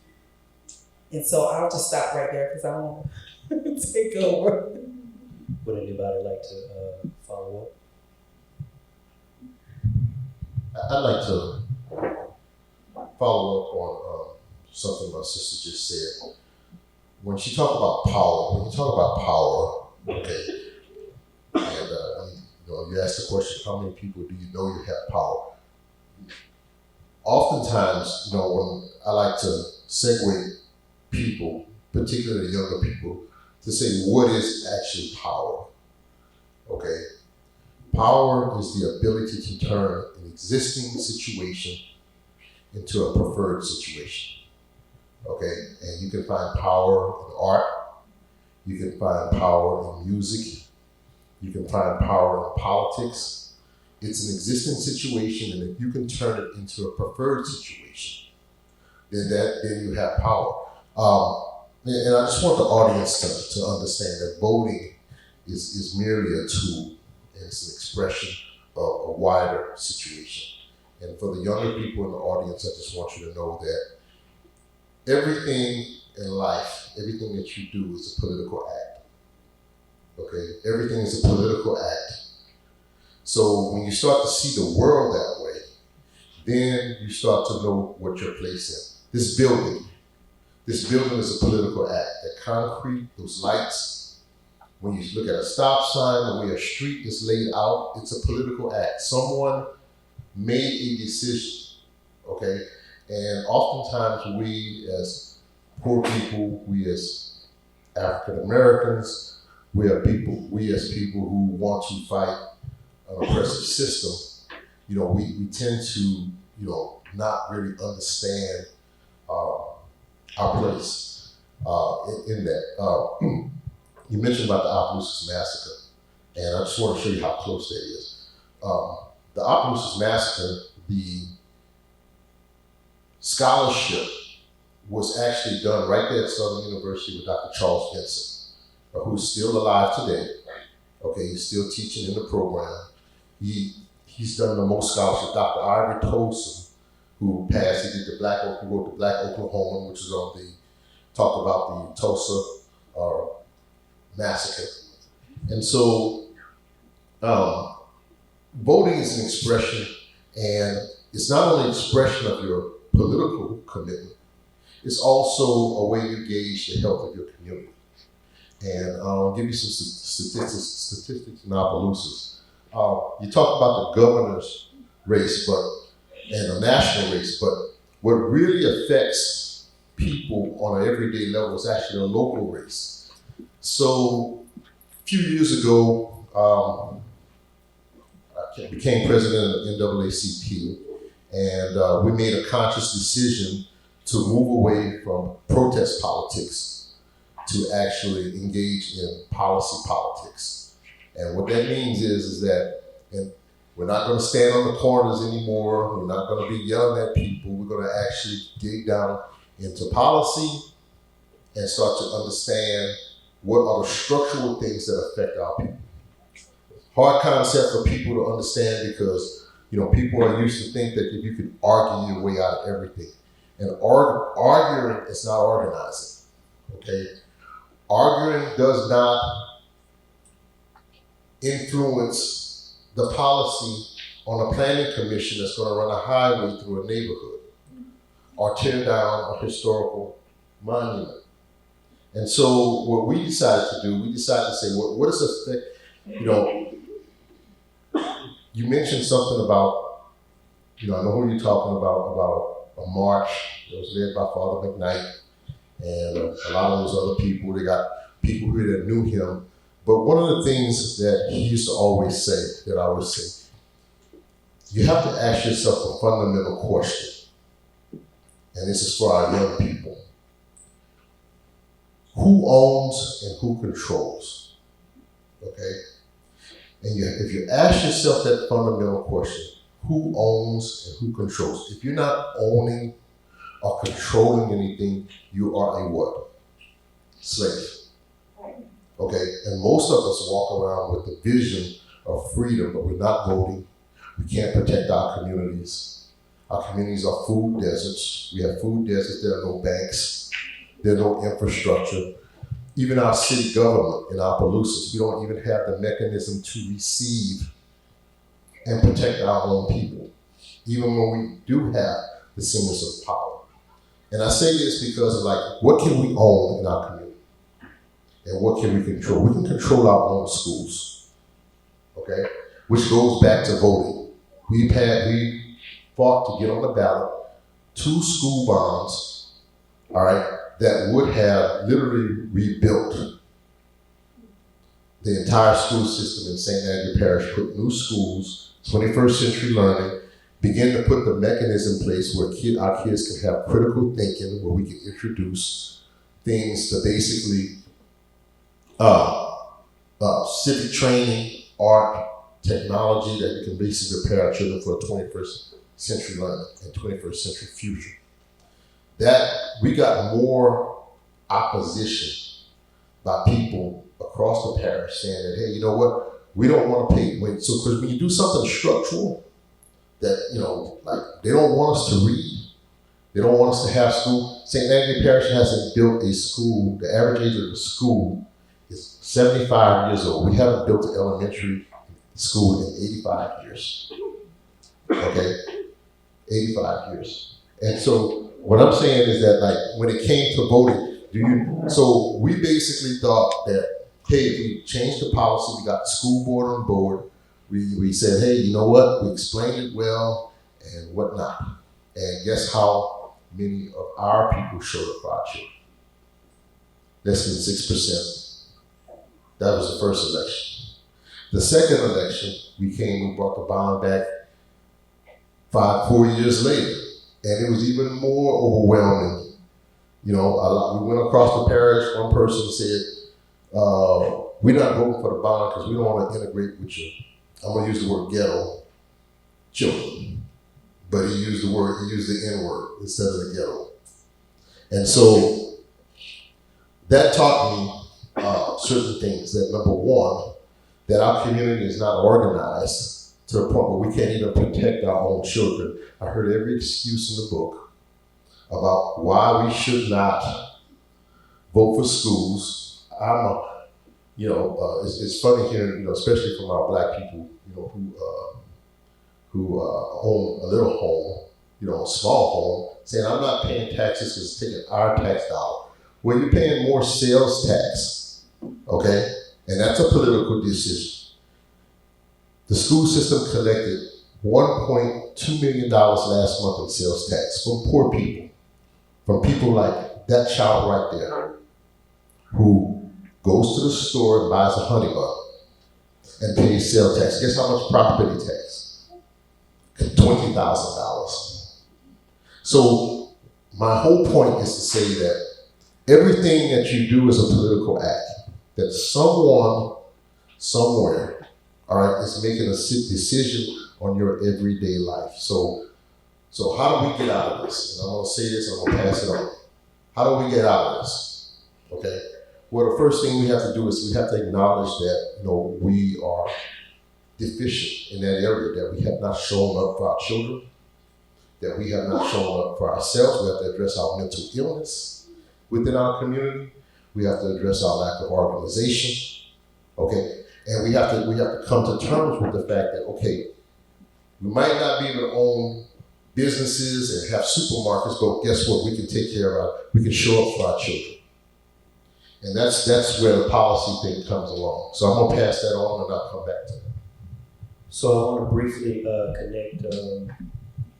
And so I'll just stop right there because I won't take over. Would anybody like to follow up? I'd like to follow up on something my sister just said. When she talked about power, okay, and you asked the question, how many people do you know you have power? Oftentimes, when I like to segue people, particularly younger people, to say what is actually power, okay? Power is the ability to turn an existing situation into a preferred situation, okay? And you can find power in art, you can find power in music, you can find power in politics. It's an existing situation, and if you can turn it into a preferred situation, then you have power. And I just want the audience to understand that voting is merely a tool, and it's an expression of a wider situation. And for the younger people in the audience, I just want you to know that everything in life, everything that you do is a political act. Okay? Everything is a political act. So when you start to see the world that way, then you start to know what your place is. This building is a political act. That concrete, those lights, when you look at a stop sign, the way a street is laid out, it's a political act. Someone made a decision, okay? And oftentimes we as poor people, we as African Americans, we as people who want to fight an oppressive system, we tend to, not really understand our place in that. You mentioned about the Opelousas Massacre, and I just want to show you how close that is. The Opelousas Massacre, the scholarship was actually done right there at Southern University with Dr. Charles Vincent, who's still alive today. Okay, he's still teaching in the program. He's done the most scholarships. Dr. Ivory Tolson, who passed, he wrote the Black Oklahoman, which is talked about the Tulsa massacre. And so voting is an expression, and it's not only an expression of your political commitment, it's also a way you gauge the health of your community. And I'll give you some statistics in Opelousas. You talk about the governor's race, and the national race, but what really affects people on an everyday level is actually a local race. So a few years ago, I became president of the NAACP, and we made a conscious decision to move away from protest politics to actually engage in policy politics. And what that means is that we're not going to stand on the corners anymore. We're not going to be yelling at people. We're going to actually dig down into policy and start to understand what are the structural things that affect our people. Hard concept for people to understand because, people are used to think that if you can argue your way out of everything. And arguing is not organizing, okay? Arguing does not influence the policy on a planning commission that's going to run a highway through a neighborhood or tear down a historical monument. And so what we decided to do, we decided to say, what is the effect, you mentioned something about, I know who you're talking about a march that was led by Father McKnight and a lot of those other people. They got people here that knew him. But one of the things that he used to always say, that I would say, you have to ask yourself a fundamental question. And this is for our young people. Who owns and who controls? Okay? And if you ask yourself that fundamental question, who owns and who controls? If you're not owning or controlling anything, you are a what? Slave. Okay, and most of us walk around with the vision of freedom, but we're not voting. We can't protect our communities. Our communities are food deserts. We have food deserts. There are no banks. There are no infrastructure. Even our city government in Opelousas, we don't even have the mechanism to receive and protect our own people, even when we do have the semblance of power. And I say this because, like, what can we own in our community? And what can we control? We can control our own schools, okay? Which goes back to voting. We fought to get on the ballot 2 school bonds, all right, that would have literally rebuilt the entire school system in St. Andrew Parish, put new schools, 21st century learning, begin to put the mechanism in place where our kids can have critical thinking, where we can introduce things to basically civic training, art, technology, that we can basically prepare our children for a 21st century learning and 21st century future. That we got more opposition by people across the parish saying that, hey, you know what, we don't want to pay. So, because when you do something structural, that, you know, like, they don't want us to read, they don't want us to have school. St. Andrew Parish hasn't built a school. The average age of the school is 75 years old. We haven't built an elementary school in 85 years. Okay? 85 years. And so what I'm saying is that, like, when it came to voting, so we basically thought that, hey, if we changed the policy, we got the school board on board, we said, hey, you know what, we explained it well and whatnot. And guess how many of our people showed up for our children? Less than 6%. That was the first election. The second election, we brought the bond back 4 years later, and it was even more overwhelming. You know, we went across the parish, one person said, we're not voting for the bond because we don't want to integrate with you. I'm going to use the word ghetto children. But he used the N-word instead of the ghetto. And so that taught me certain things. That, number one, that our community is not organized to the point where we can't even protect our own children. I heard every excuse in the book about why we should not vote for schools. It's funny hearing, especially from our black people, who own a little home, a small home, saying, I'm not paying taxes because it's taking our tax dollar. Well, you're paying more sales tax, okay? And that's a political decision. The school system collected $1.2 million last month in sales tax from poor people, from people like that child right there, who goes to the store and buys a honey bun and pays sales tax. Guess how much property tax? $20,000. So my whole point is to say that everything that you do is a political act. That someone, somewhere, all right, is making a decision on your everyday life. So how do we get out of this? And I'm going to say this and I'm going to pass it on. How do we get out of this? Okay? Well, the first thing we have to do is we have to acknowledge that, we are deficient in that area, that we have not shown up for our children, that we have not shown up for ourselves. We have to address our mental illness within our community. We have to address our lack of organization, okay? And we have to come to terms with the fact that, okay, we might not be able to own businesses and have supermarkets, but guess what? We can take care of we can show up for our children. And that's where the policy thing comes along. So I'm gonna pass that on and I'll come back to that. So I want to briefly connect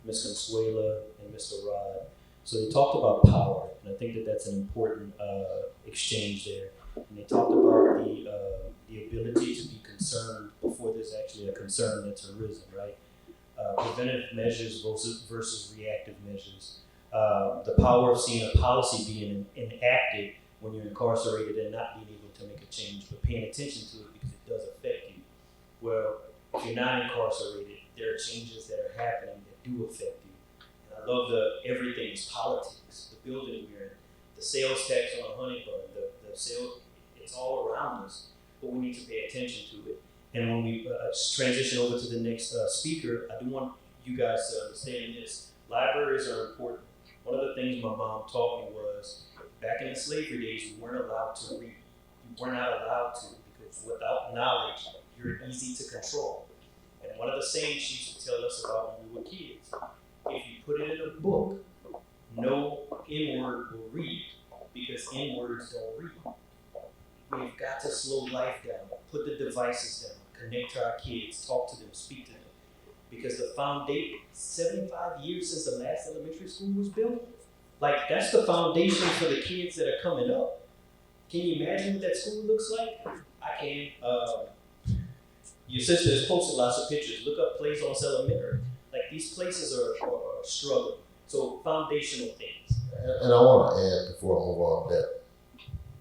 Ms. Consuela and Mr. Rod. So they talked about power, and I think that that's an important exchange there. And they talked about the ability to be concerned before there's actually a concern that's arisen, right? Preventive measures versus reactive measures. The power of seeing a policy being enacted when you're incarcerated and not being able to make a change, but paying attention to it because it does affect you. Well, if you're not incarcerated, there are changes that are happening that do affect you. And I love everything is politics. The building we're in, the sales tax on a honey bun, the sales, It's all around us, but we need to pay attention to it. And when we transition over to the next speaker, I do want you guys to understand this. Libraries are important. One of the things my mom taught me was, back in the slavery days, we weren't allowed to read. You were not allowed to, because without knowledge, you're easy to control. And one of the sayings she used to tell us about when we were kids, if you put it in a book, no N-word will read, because N-words don't read. We've got to slow life down, put the devices down, connect to our kids, talk to them, speak to them. Because the foundation, 75 years since the last elementary school was built, like that's the foundation for the kids that are coming up. Can you imagine what that school looks like? I can. Your sister has posted lots of pictures. Look up Plaisance Elementary. Like these places are struggling. So foundational things. And I want to add before I move on that,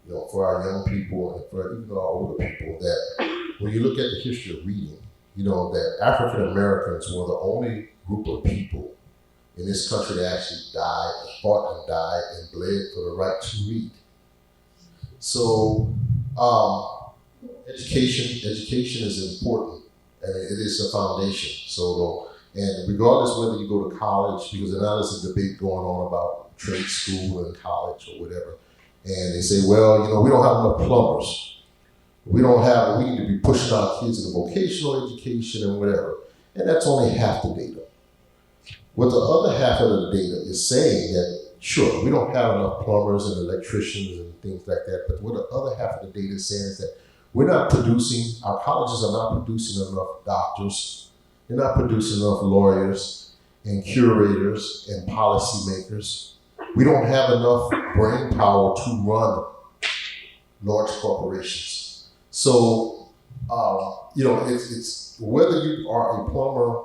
you know, for our young people and for even our older people, that when you look at the history of reading, you know, that African Americans were the only group of people in this country that actually died, fought and died and bled for the right to read. So, education is important, and it is a foundation. So, and regardless whether you go to college, because now there's a debate going on about trade school and college or whatever, and they say, well, you know, we don't have enough plumbers. We need to be pushing our kids into vocational education and whatever. And that's only half the data. What the other half of the data is saying that, sure, we don't have enough plumbers and electricians and things like that, but what the other half of the data is saying is that our colleges are not producing enough doctors, they're not producing enough lawyers and curators and policymakers. We don't have enough brain power to run large corporations. So, you know, it's whether you are a plumber,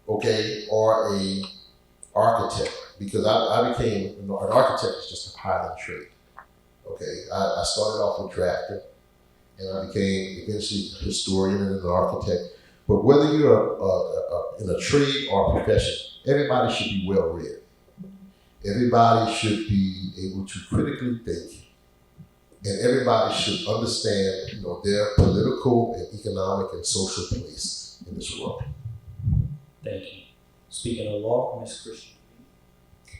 okay, or a architect, because I became, an architect is just a pilot trade. Okay, I started off with drafting, and I became eventually a historian and an architect. But whether you're in a trade or a profession, everybody should be well read. Everybody should be able to critically think, and everybody should understand, you know, their political and economic and social place in this world. Thank you. Speaking of law, Ms. Christian.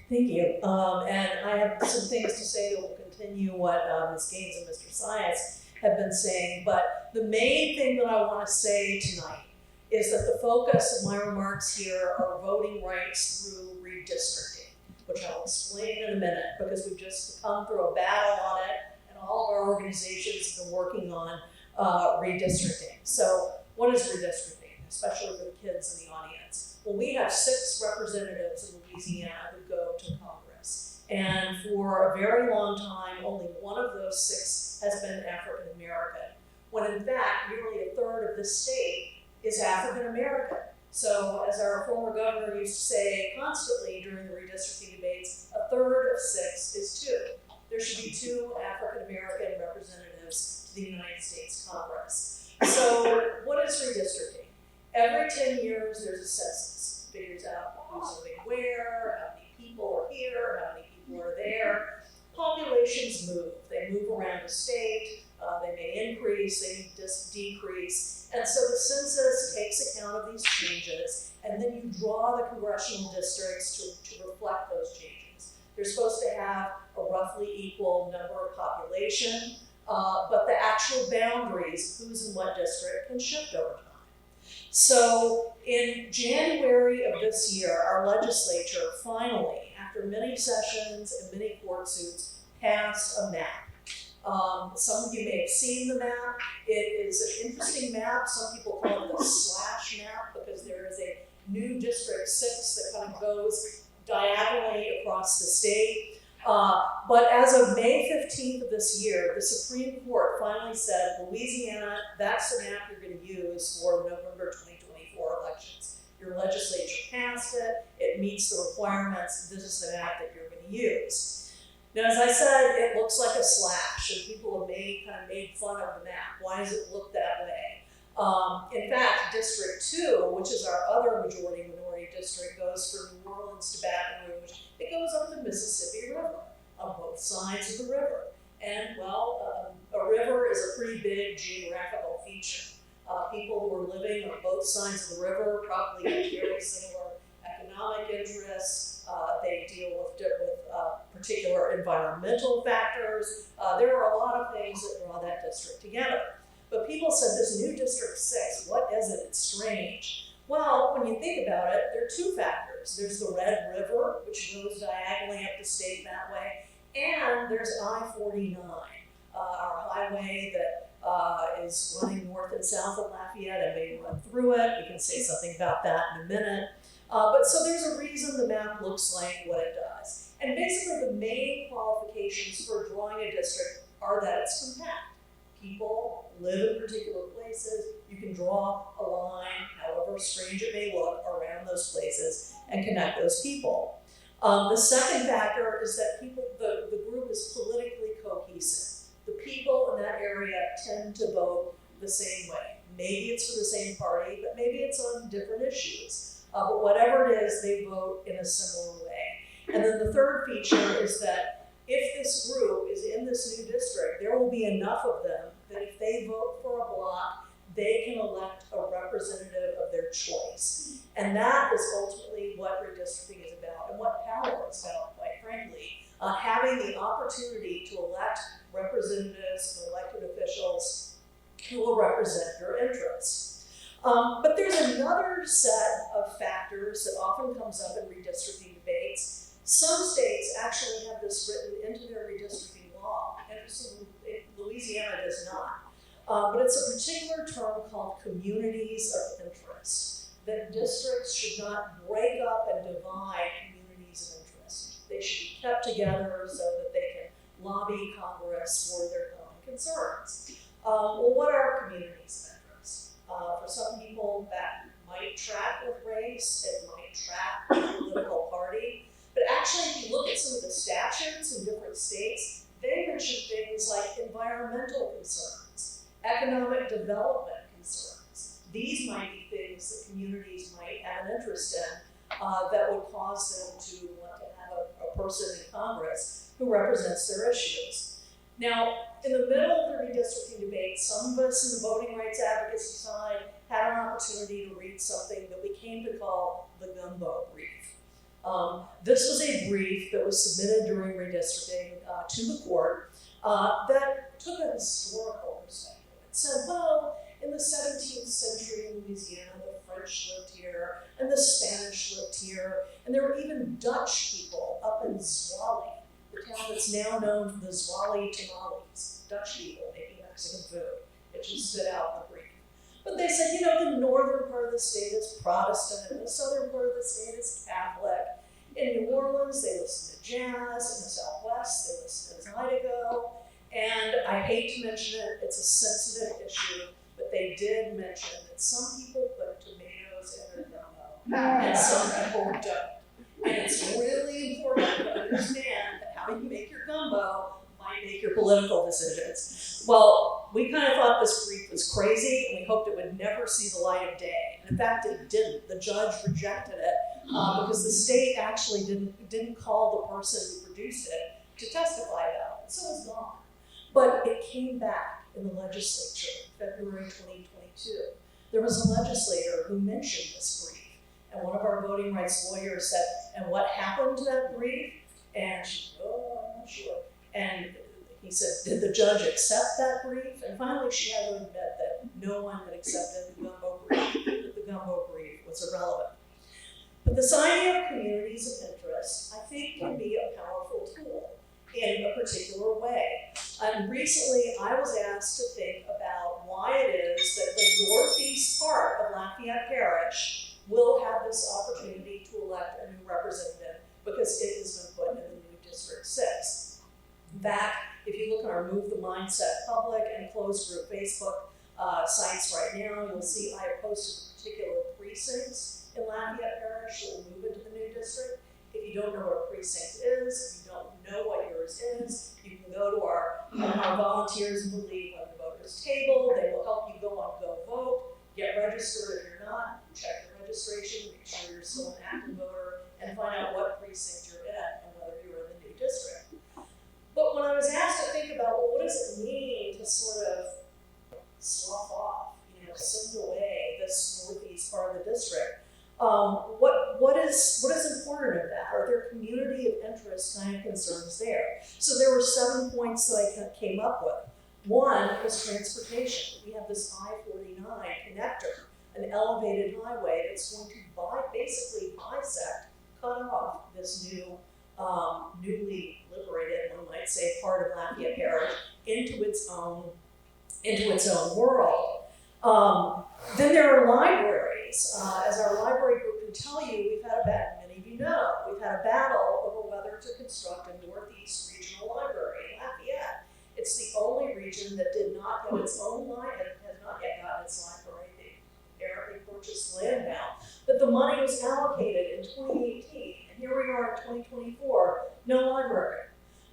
Thank you. And I have some things to say that will continue what Ms. Gaines and Mr. Science have been saying. But the main thing that I want to say tonight is that the focus of my remarks here are voting rights through redistricting, which I'll explain in a minute, because we've just come through a battle on it, and all of our organizations have been working on redistricting. So what is redistricting, especially for the kids in the audience? Well, we have 6 representatives in Louisiana who go to Congress. And for a very long time, only one of those 6 has been African American, when in fact, nearly a third of the state is African American. So as our former governor used to say constantly during the redistricting debates, a third of 6 is 2. There should be 2 African American representatives to the United States Congress. So what is redistricting? Every 10 years, there's a census. It figures out who's living where, how many people are here, how many people are there. Populations move. They move around the state. They may increase, they may decrease. And so the census takes account of these changes, and then you draw the congressional districts to reflect those changes. They're supposed to have a roughly equal number of population, but the actual boundaries, who's in what district, can shift over time. So in January of this year, our legislature finally, after many sessions and many court suits, passed a map. Some of you may have seen the map. It is an interesting map. Some people call it the slash map because there is a new District 6 that kind of goes diagonally across the state. But as of May 15th of this year, the Supreme Court finally said, Louisiana, that's the map you're going to use for the November 2024 elections. Your legislature passed it. It meets the requirements. This is the map that you're going to use. Now, as I said, it looks like a slash, and people have made fun of the map. Why does it look that way? In fact, District 2, which is our other majority-minority district, goes from New Orleans to Baton Rouge. It goes up the Mississippi River on both sides of the river. And, well, A river is a pretty big geographical feature. People who are living on both sides of the river probably have very similar economic interests. They deal with particular environmental factors. There are a lot of things that draw that district together. But people said this new District 6, what is it? It's strange. Well, when you think about it, there are two factors. There's the Red River, which goes diagonally up the state that way, and there's I-49, our highway that is running north and south of Lafayette and may run through it. We can say something about that in a minute. But so there's a reason the map looks like what it does. And basically the main qualifications for drawing a district are that it's compact. People live in particular places. You can draw a line, however strange it may look, around those places and connect those people. The second factor is that the group is politically cohesive. The people in that area tend to vote the same way. Maybe it's for the same party, but maybe it's on different issues. But whatever it is, they vote in a similar way. And then the third feature is that if this group is in this new district, there will be enough of them that if they vote for a block, they can elect a representative of their choice. And that is ultimately what redistricting is about and what power is about, quite frankly. Having the opportunity to elect representatives and elected officials who will represent your interests. But there's another set of factors that often comes up in redistricting debates. Some states actually have this written into their redistricting law. Interestingly, Louisiana does not. But it's a particular term called communities of interest, that districts should not break up and divide communities of interest. They should be kept together so that they can lobby Congress for their common concerns. Well, what are communities of interest? For some people, that might track with race, it might track with political party, but actually, if you look at some of the statutes in different states, they mention things like environmental concerns, economic development concerns. These might be things that communities might have an interest in that would cause them to want to have a person in Congress who represents their issues. Now, in the middle of the redistricting debate, some of us in the voting rights advocacy side had an opportunity to read something that we came to call the gumbo brief. This was a brief that was submitted during redistricting to the court that took a historical perspective. It said, well, in the 17th century in Louisiana, the French lived here, and the Spanish lived here, and there were even Dutch people up in Zwolle, the town that's now known for the Zwolle tamales, Dutch people making Mexican food. It just stood out in the brief. But they said, the northern part of the state is Protestant, and the southern part of the state is Catholic. In New Orleans, they listen to jazz. In the Southwest, they listen to Zydeco. And I hate to mention it, it's a sensitive issue, but they did mention that some people put tomatoes in their gumbo, and some people don't. And it's really important to understand that how you make your gumbo might make your political decisions. Well, we kind of thought this brief was crazy, and we hoped it would never see the light of day. And in fact, it didn't. The judge rejected it because the state actually didn't call the person who produced it to testify about it. So it was gone. But it came back in the legislature in February 2022. There was a legislator who mentioned this brief. And one of our voting rights lawyers said, and what happened to that brief? And she said, I'm not sure. And he said, did the judge accept that brief? And finally, she had to admit that no one had accepted the gumbo brief, that the gumbo brief was irrelevant. But this idea of communities of interest, I think, can be a powerful tool in a particular way. And recently, I was asked to think about why it is that the northeast part of Lafayette Parish will have this opportunity to elect a new representative because it has been put in the new District 6. That, if you look at our Move the Mindset public and closed group Facebook sites right now, you'll see I have posted particular precincts in Lafayette Parish that will move into the new district. If you don't know what a precinct is, if you don't know what yours is, you can go to our volunteers and believe on the voters table. They will help you go on Go Vote, get registered if you're not, check your registration, make sure you're still an active voter, and find out what precinct you're in and whether you're in the new district. But when I was asked to think about, well, what does it mean to send away this northeast part of the district. What is important of that? Are there community of interest kind of concerns there? So there were 7 points that I came up with. One was transportation. We have this I-49 connector, an elevated highway that's going to basically bisect, cut off this new, newly liberated, one might say, part of Lafayette Parish into its own world. Then there are libraries. As our library group can tell you, we've had a battle, many of you know, we've had a battle over whether to construct a Northeast Regional Library in Lafayette. It's the only region that did not get its own library, has not yet gotten its library. They apparently purchased land now. But the money was allocated in 2018, and here we are in 2024, no library.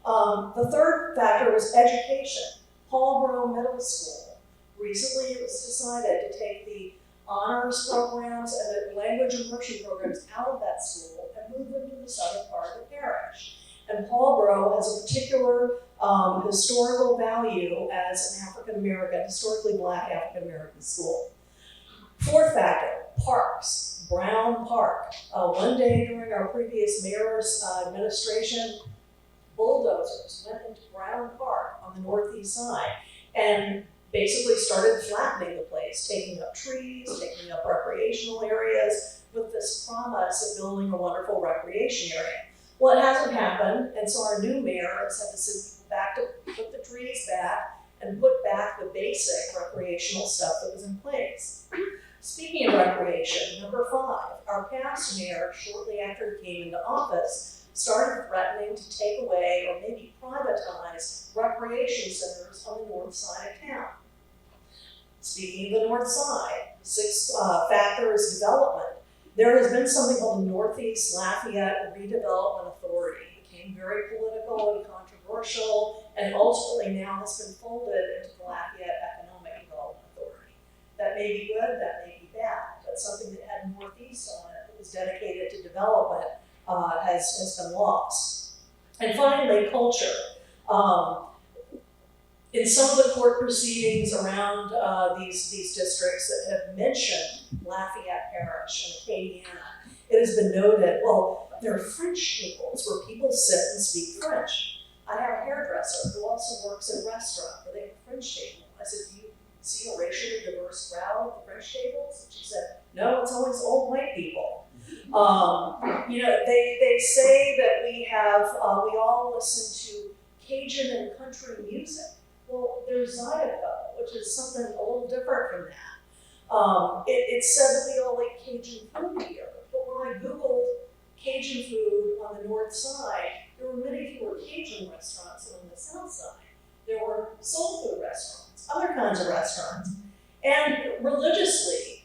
The third factor was education. Hallborough Middle School. Recently, it was decided to take the honors programs and the language immersion programs out of that school and move them to the southern part of the parish. And Hallborough has a particular historical value as an African-American, historically Black African-American school. Fourth factor, parks. Brown Park. One day during our previous mayor's administration, bulldozers went into Brown Park on the northeast side and basically started flattening the place, taking up trees, taking up recreational areas with this promise of building a wonderful recreation area. Well, it hasn't happened, and so our new mayor has had to send people back to put the trees back and put back the basic recreational stuff that was in place. Speaking of recreation, number 5, our past mayor, shortly after he came into office, started threatening to take away or maybe privatize recreation centers on the north side of town. Speaking of the north side, the 6th factor is development. There has been something called the Northeast Lafayette Redevelopment Authority. It became very political and controversial, and ultimately now has been folded into the Lafayette Economic Development Authority. That may be good, that may be bad, but something that had Northeast on it, that was dedicated to development, has been lost. And finally, culture. In some of the court proceedings around these districts that have mentioned Lafayette Parish and Acadiana, it has been noted, well, there are French tables where people sit and speak French. I have a hairdresser who also works in a restaurant where they have a French table. I said, do you see a racially diverse crowd at the French tables? And she said, no, it's always old white people. They say that we all listen to Cajun and country music. Well, there's Zydeco, which is something a little different from that. It's said that we all like Cajun food here, but when I Googled Cajun food on the north side, there were many fewer Cajun restaurants than on the south side. There were soul food restaurants, other kinds of restaurants. And religiously,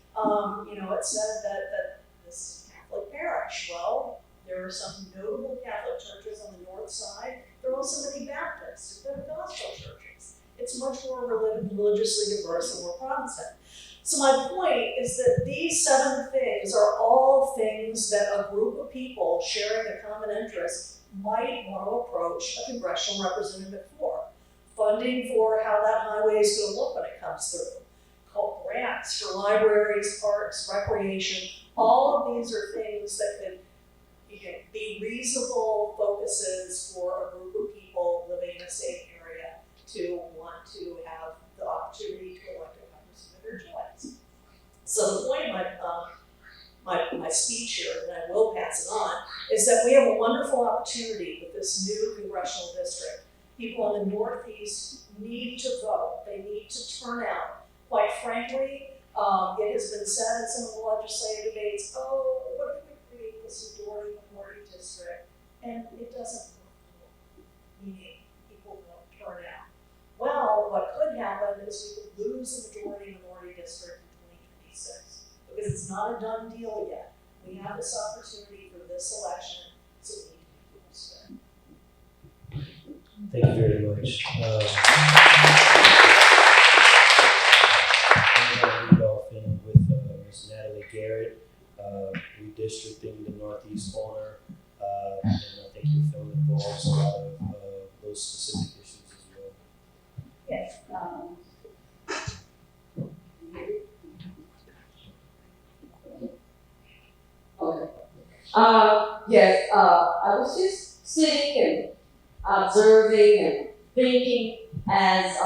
it said that this is a Catholic parish. Well, there are some notable Catholic churches on the north side. There are also many Baptist and Pentecostal churches. It's much more religiously diverse and more Protestant. So my point is that these 7 things are all things that a group of people sharing a common interest might want to approach a congressional representative for. Funding for how that highway is going to look when it comes through. Grants for libraries, parks, recreation. All of these are things that could be reasonable focuses for a group of people living in a safe area to want to have the opportunity to elect a congressman of their choice. So the point of my speech here, and I will pass it on, is that we have a wonderful opportunity with this new congressional district. People in the Northeast need to vote. They need to turn out. Quite frankly, it has been said in some of the legislative debates, oh, what if we create this majority minority district and it doesn't work, meaning people don't turn out. Well, what could happen is we could lose the majority minority district in 2026 because it's not a done deal yet. We have this opportunity for this election, so we need to be close to it. Thank you very much. I'm going to lead off in with Ms. Natalie Garrett, redistricting the Northeast corner, and I think your film involves a lot of those specific issues as well. Yes. Yes, I was just sitting and observing and thinking as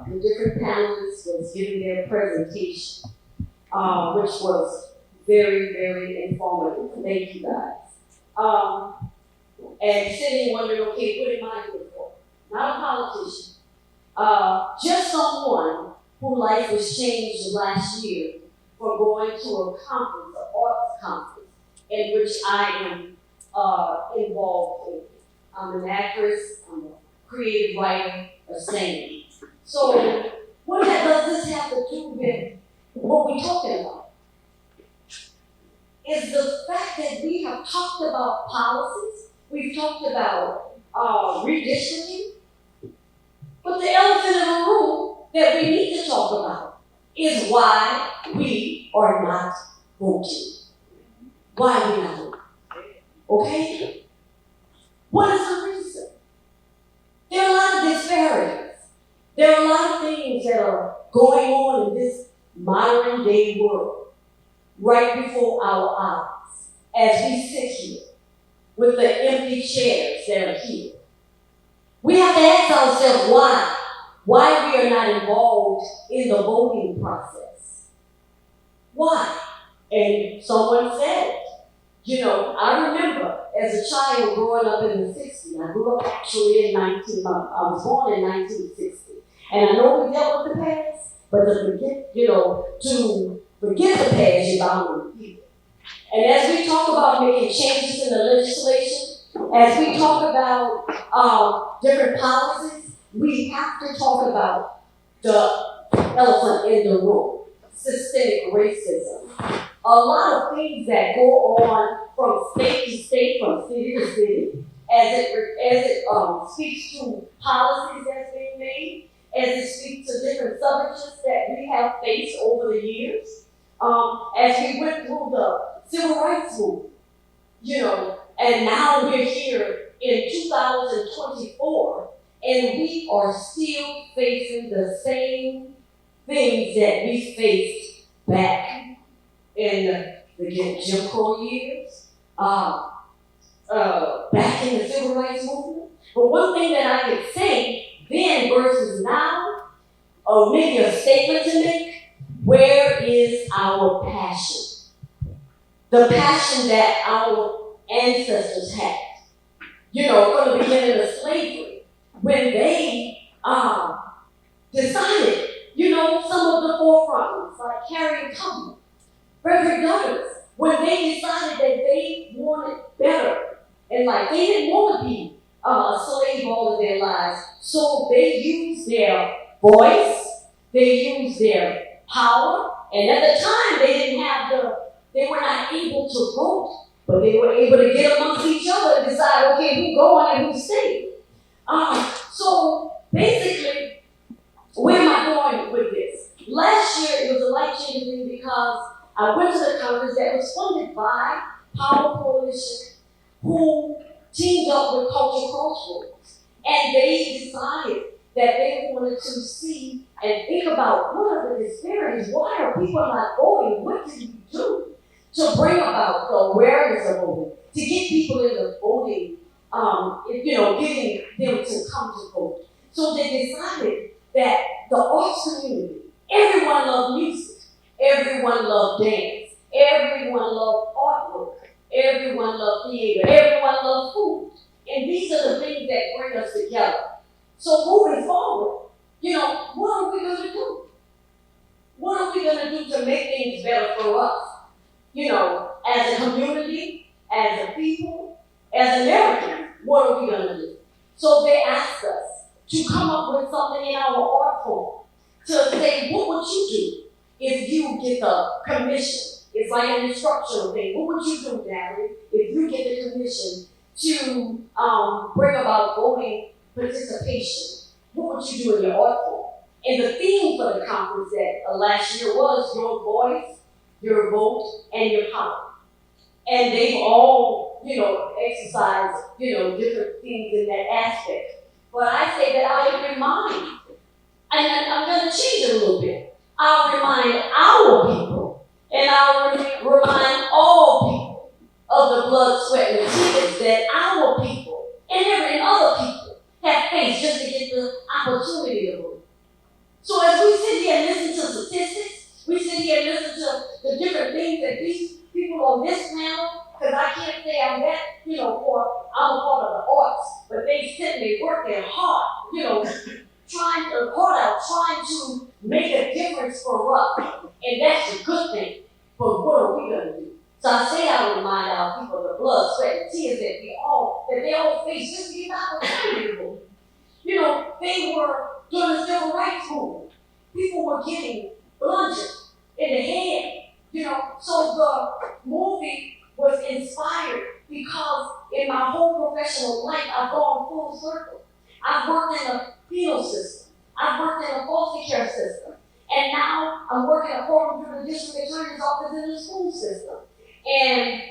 the different panelists was giving their presentation, which was very, very informative. Thank you guys. And sitting wondering, okay, what am I here for? Not a politician. Just someone whose life was changed last year for going to a conference, an arts conference, in which I am involved in. I'm an actress, I'm a creative writer, a singer. So what does this have to do with what we're talking about? Is the fact that we have talked about policies, we've talked about redistricting, but the elephant in the room that we need to talk about is why we are not voting. Why we not voting? Okay? What is the reason? There are a lot of disparities. There are a lot of things that are going on in this modern day world right before our eyes as we sit here with the empty chairs that are here. We have to ask ourselves why we are not involved in the voting process. Why? And someone said, I remember as a child growing up in the 60s, I grew up actually I was born in 1960. And I know we dealt with the past, but to forget the past, you're bound to repeat it. And as we talk about making changes in the legislation, as we talk about different policies, we have to talk about the elephant in the room, systemic racism. A lot of things that go on from state to state, from city to city, as it speaks to policies that's being made, as it speaks to different subjects that we have faced over the years, as we went through the civil rights movement, and now we're here in 2024, and we are still facing the same things that we faced back in the Jim Crow years, back in the civil rights movement. But one thing that I could say then versus now, or maybe a statement to make, where is our passion? The passion that our ancestors had. From the beginning of slavery, when they decided, some of the forefronts, like Harriet Tubman, Frederick Douglass, when they decided that they wanted better in life, they didn't want to be a slave all of their lives, so they used their voice, they used their power, and at the time they were not able to vote, but they were able to get amongst each other and decide, okay, who going and who stayed. So basically, where am I going with this? Last year, it was a life-changing thing because I went to the conference that was funded by Power Coalition, who teamed up with Culture Crossroads. And they decided that they wanted to see and think about what are the disparities? Why are people not voting? What can you do to bring about the awareness of voting, to get people in the voting, getting them to come to vote? So they decided that the arts community, everyone loved music, everyone loved dance, everyone loved artwork, everyone loved theater, everyone loved food. And these are the things that bring us together. So moving forward, what are we going to do? What are we going to do to make things better for us? As a community, as a people, as Americans, what are we going to do? So they asked us to come up with something in our art form to say, what would you do if you get the commission? It's like an instructional thing. What would you do, Natalie, if you get the commission to bring about voting participation? What would you do in your art form? And the theme for the conference that last year was your voice, your vote, and your power. And they've all, exercised, different things in that aspect. But I say that I would remind, and I'm going to change it a little bit. I'll remind our people, and I'll remind all people of the blood things that these people on this panel, because I can't say I'm that, or I'm a part of the arts, but they sit and they work their heart, trying to make a difference for us. And that's a good thing. But what are we going to do? So I say I would remind our people the blood, sweat, and tears that they all face just to get out of the they were during the civil rights movement. People were getting bludgeoned in the head, So the movie was inspired because in my whole professional life, I've gone full circle. I've worked in a penal system. I've worked in a foster care system. And now I'm working according to the district attorney's office in the school system. And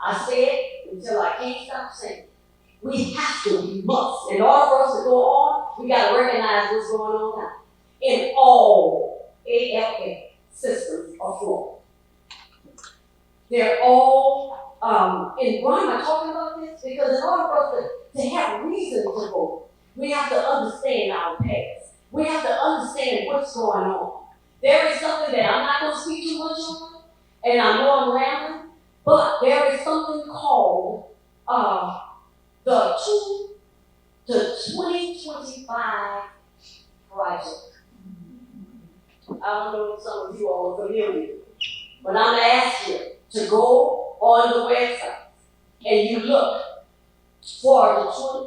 I say it until I can't stop saying it. We must. In order for us to go on, we got to recognize what's going on now. In all ALA systems are flawed. They're all, and why am I talking about this? Because in order for us to have reason to vote, we have to understand our past. We have to understand what's going on. There is something that I'm not going to speak too much on, and I know I'm rambling, but there is something called the 2025 project. I don't know if some of you all are familiar with it, but I'm going to ask you to go on the website and you look for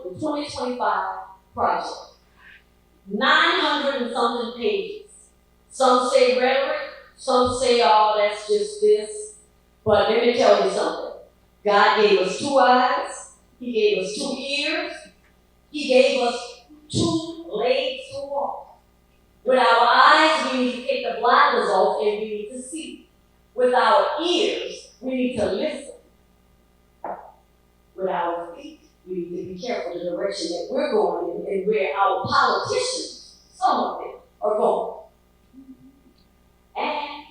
the 2025 project. 900 and something pages. Some say rhetoric, some say, oh, that's just this. But let me tell you something. God gave us 2 eyes. He gave us 2 ears. He gave us 2 legs to walk. With our eyes, we need to take the blinders off and we need to see. With our ears, we need to listen. With our feet, we need to be careful the direction that we're going in and where our politicians, some of them, are going. And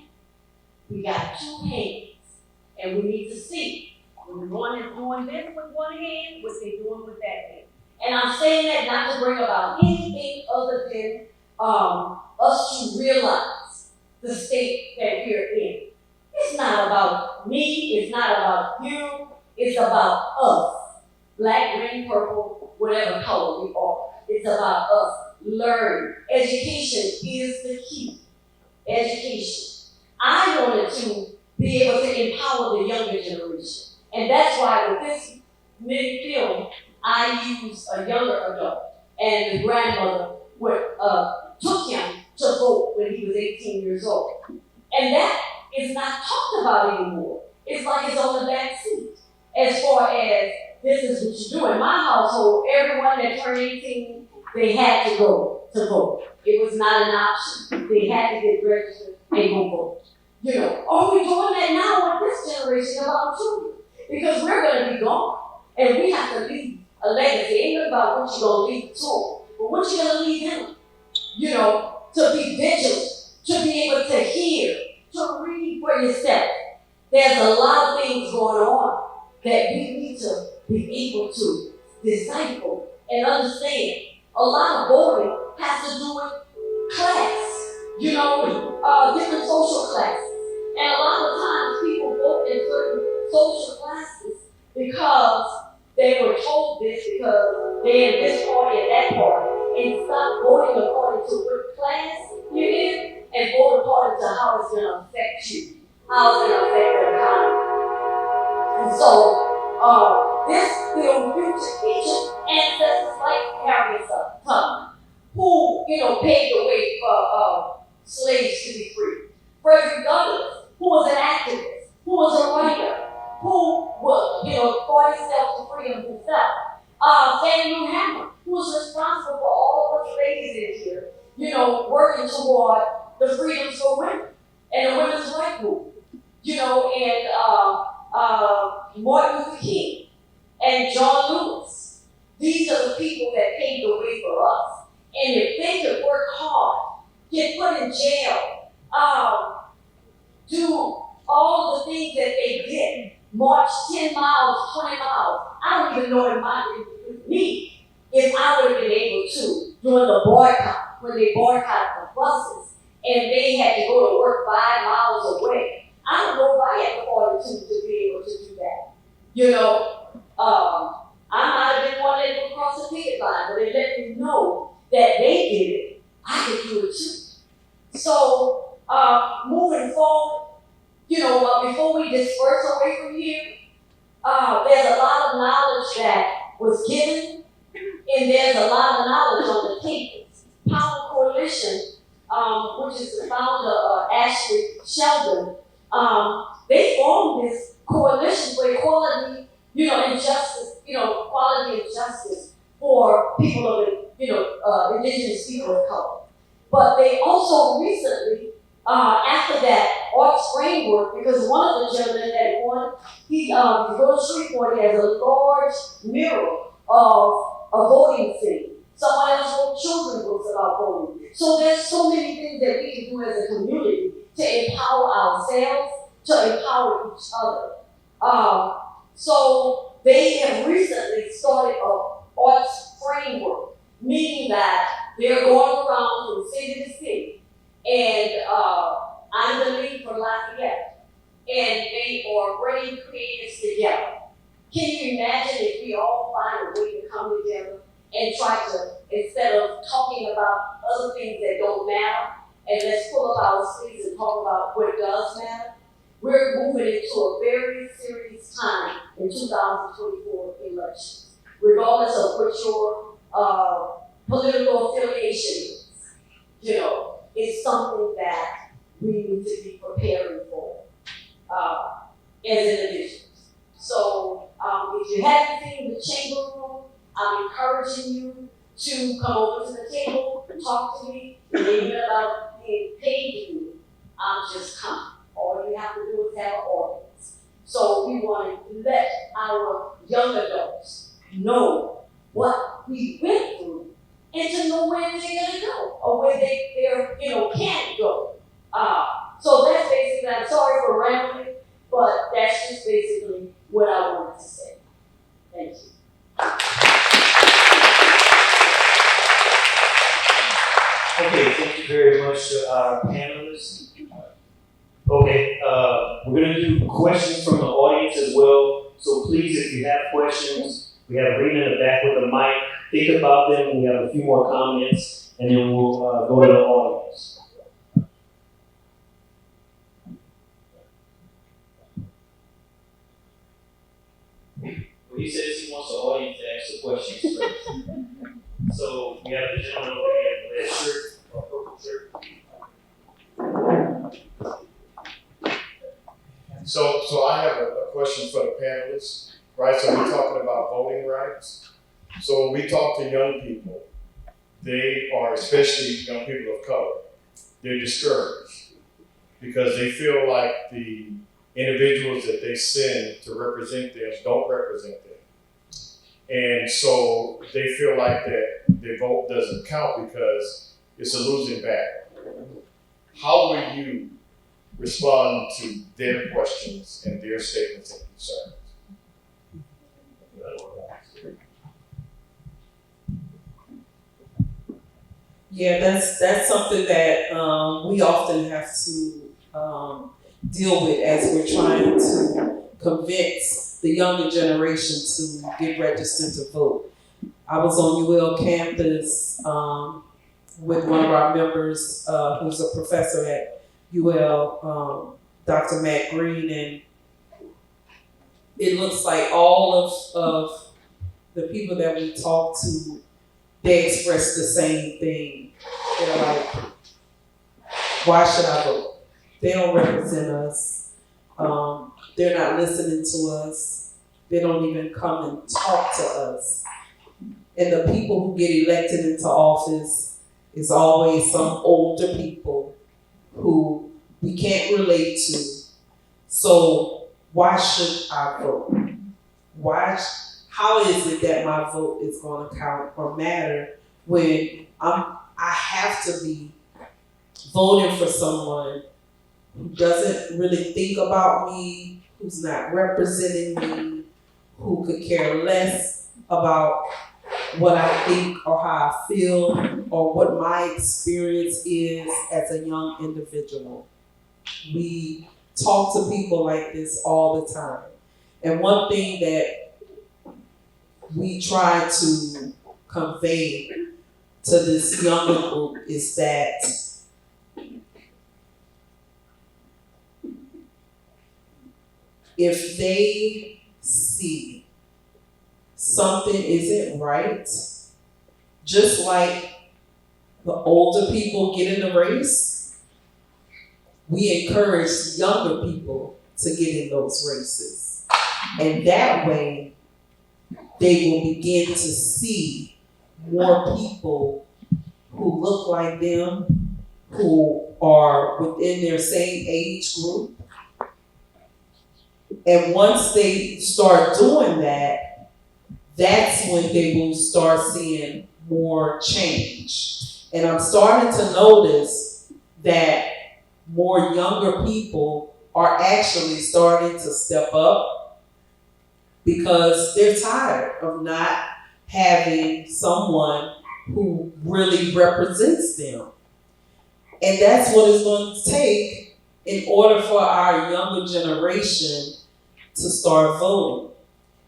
we got 2 hands, and we need to see. When one is doing this with one hand, what they're doing with that hand. And I'm saying that not to bring about anything other than us to realize the state that we're in. It's not about me, it's not about you, it's about us. Black, green, purple, whatever color we are. It's about us learning. Education is the key. Education. I wanted to be able to empower the younger generation. And that's why with this mini film, I used a younger adult. And the grandmother took him to vote when he was 18 years old. And that is not talked about anymore. It's like it's on the back seat. As far as this is what you do. In my household, everyone that turned 18, they had to go to vote. It was not an option. They had to get registered and go vote. Are we doing that now with this generation of our children? Because we're going to be gone. And we have to leave a legacy. It ain't about what you're going to leave to them, but what you're going to leave them. To be vigilant, to be able to hear, to read for yourself. There's a lot of things going on that we need to be able to disciple and understand. A lot of voting has to do with class, different social classes. And a lot of times people vote in certain social classes because they were told this because they're in this party and that party. And stop voting according to what class you're in and vote according to how it's going to affect you, how it's going to affect the economy. And so, this film features ancestors like Harriet Tubman, who, paved the way for slaves to be free. Frederick Douglass, who was an activist, who was a writer, who fought himself to freedom himself. Samuel Hammer, who was responsible for all of us ladies in here, working toward the freedoms for women and the women's rights movement, and Martin Luther King and John Lewis. These are the people that paved the way for us. And if they could work hard, get put in jail, do all the things that they did, march 10 miles, 20 miles, I don't even know if me, if I would have been able to during the boycott, when they boycotted the buses and they had to go to work 5 miles away. I don't know You know, I might have been one that would cross the picket line, but they let me know that they did it. I could do it too. So, moving forward, you know, before we disperse away from here, there's a lot of knowledge that was given, and there's a lot of knowledge on the table. Power Coalition, which is the founder, Ashley Sheldon, they formed this coalition for equality, you know, and justice, you know, equality and justice for people of, you know, indigenous people of color. But they also recently, after that arts framework, because one of the gentlemen that won, he goes to Shreveport, he has a large mural of a voting thing. Someone else wrote children's books about voting. So there's so many things that we can do as a community to empower ourselves, to empower each other. So they have recently started an arts framework, meaning that they're going around from city to city. And I'm the lead for Lafayette. And they are bringing creators together. Can you imagine if we all find a way to come together and try to, instead of talking about other things that don't matter, and let's pull up our sleeves and talk about what does matter? We're moving into a very serious time in 2024 elections. Regardless of what your political affiliation is, you know, it's something that we need to be preparing for as individuals. So if you haven't seen the chamber room, I'm encouraging you to come over to the table and talk to me. It ain't about being paid to do. I'm just coming. All you have to do is have an audience. So we want to let our young adults know what we went through and to know where they're going to go or where they're can't go. So that's basically, I'm sorry for rambling, but that's just basically what I wanted to say. Thank you. Okay, thank you very much to our panelists. Okay, we're going to do questions from the audience as well. So please, if you have questions, we have Rena in the back with the mic. Think about them. We have a few more comments, and then we'll go to the audience. Well, he says he wants the audience to ask the questions first. So we have the gentleman over here in the red shirt, or purple shirt. So I have a question for the panelists, right? So we're talking about voting rights. So when we talk to young people, they are, especially young people of color, they're discouraged because they feel like the individuals that they send to represent them don't represent them. And so they feel like that their vote doesn't count because it's a losing battle. How will you respond to their questions and their statements and concerns? Yeah, that's something that we often have to deal with as we're trying to convince the younger generation to get registered to vote. I was on UL campus with one of our members who's a professor at UL, Dr. Matt Green, and it looks like all of the people that we talk to, they express the same thing. They're like, why should I vote? They don't represent us. They're not listening to us. They don't even come and talk to us. And the people who get elected into office is always some older people who we can't relate to. So why should I vote? How is it that my vote is going to count or matter when I have to be voting for someone who doesn't really think about me, who's not representing me, who could care less about what I think or how I feel or what my experience is as a young individual. We talk to people like this all the time. And one thing that we try to convey to this younger group is that if they see something isn't right, just like the older people get in the race, we encourage younger people to get in those races. And that way, they will begin to see more people who look like them, who are within their same age group. And once they start doing that, that's when they will start seeing more change. And I'm starting to notice that more younger people are actually starting to step up because they're tired of not having someone who really represents them. And that's what it's going to take in order for our younger generation to start voting.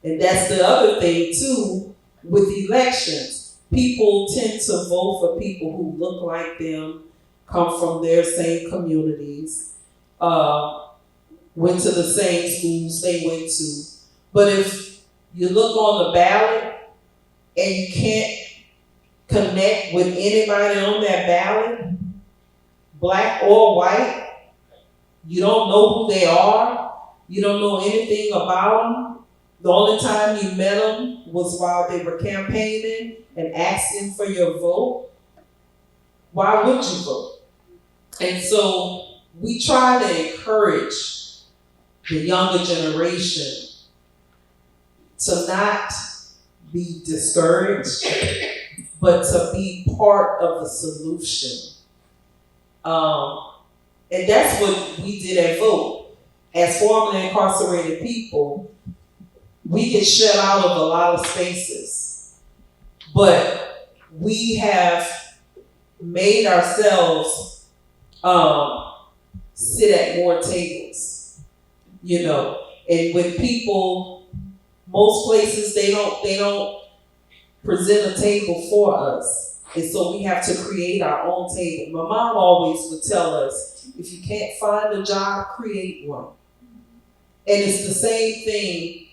And that's the other thing too with elections. People tend to vote for people who look like them, come from their same communities, went to the same schools they went to. But if you look on the ballot and you can't connect with anybody on that ballot, black or white, you don't know who they are, you don't know anything about them. The only time you met them was while they were campaigning and asking for your vote. Why would you vote? And so we try to encourage the younger generation to not be discouraged, but to be part of the solution. And that's what we did at Vote. As formerly incarcerated people, we get shut out of a lot of spaces, but we have made ourselves sit at more tables, you know. And with people, most places they don't present a table for us, and so we have to create our own table. My mom always would tell us, if you can't find a job, create one. And it's the same thing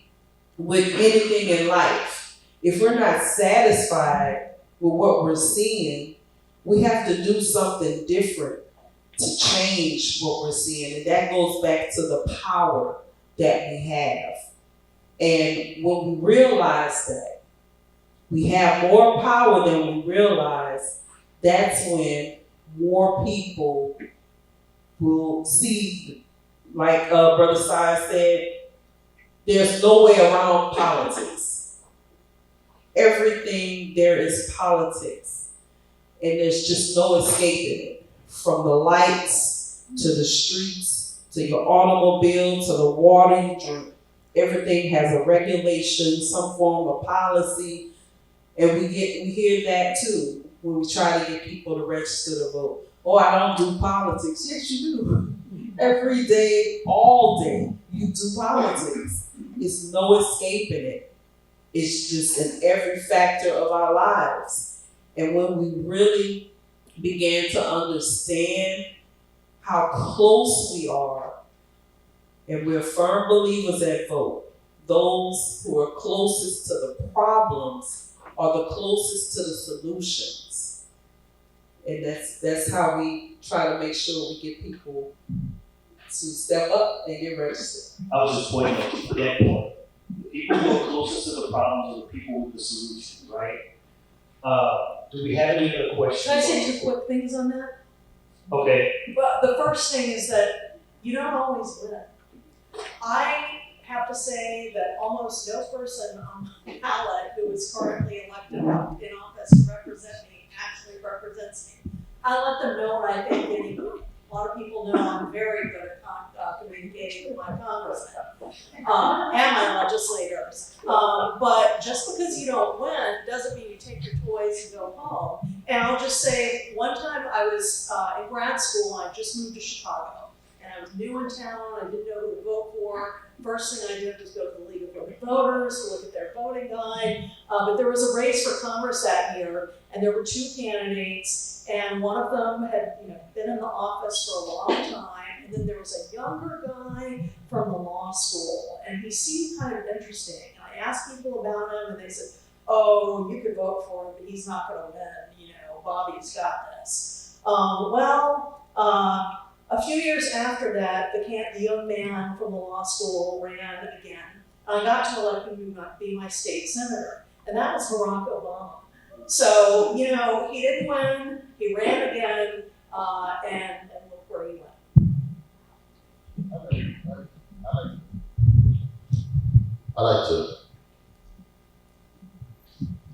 with anything in life. If we're not satisfied with what we're seeing, we have to do something different to change what we're seeing. And that goes back to the power that we have. And when we realize that we have more power than we realize, that's when more people will see, like Brother Sai said, there's no way around politics. Everything there is politics. And there's just no escaping it. From the lights, to the streets, to your automobile, to the water you drink. Everything has a regulation, some form of policy. And we hear that too when we try to get people to register to vote. Oh, I don't do politics. Yes, you do. Every day, all day, you do politics. It's no escaping it. It's just in every factor of our lives. And when we really began to understand how close we are, and we're firm believers at Vote, those who are closest to the problems are the closest to the solutions. And that's how we try to make sure we get people to step up and get registered. I was just pointing out that point. The people who are closest to the problems are the people with the solutions, right? Do we have any other questions? Can I say two quick things on that? Okay. Well, the first thing is that you don't always win. I have to say that almost no person on my ballot who is currently elected in office to represent me actually represents me. I let them know what I think anyway. A lot of people know I'm very good at communicating with my congressmen and my legislators. But just because you don't win doesn't mean you take your toys and go home. And I'll just say, one time I was in grad school, I just moved to Chicago. And I was new in town, I didn't know who to vote for. First thing I did was go to the League voters to look at their voting guide. But there was a race for Congress that year, and there were 2 candidates, and one of them had been in the office for a long time, and then there was a younger guy from the law school, and he seemed kind of interesting. And I asked people about him, and they said, "Oh, you could vote for him, but he's not going to win. Bobby's got this." A few years after that, the young man from the law school ran again. I got to elect him to be my state senator, and that was Barack Obama. So, he didn't win, he ran again, and look where he went. I like to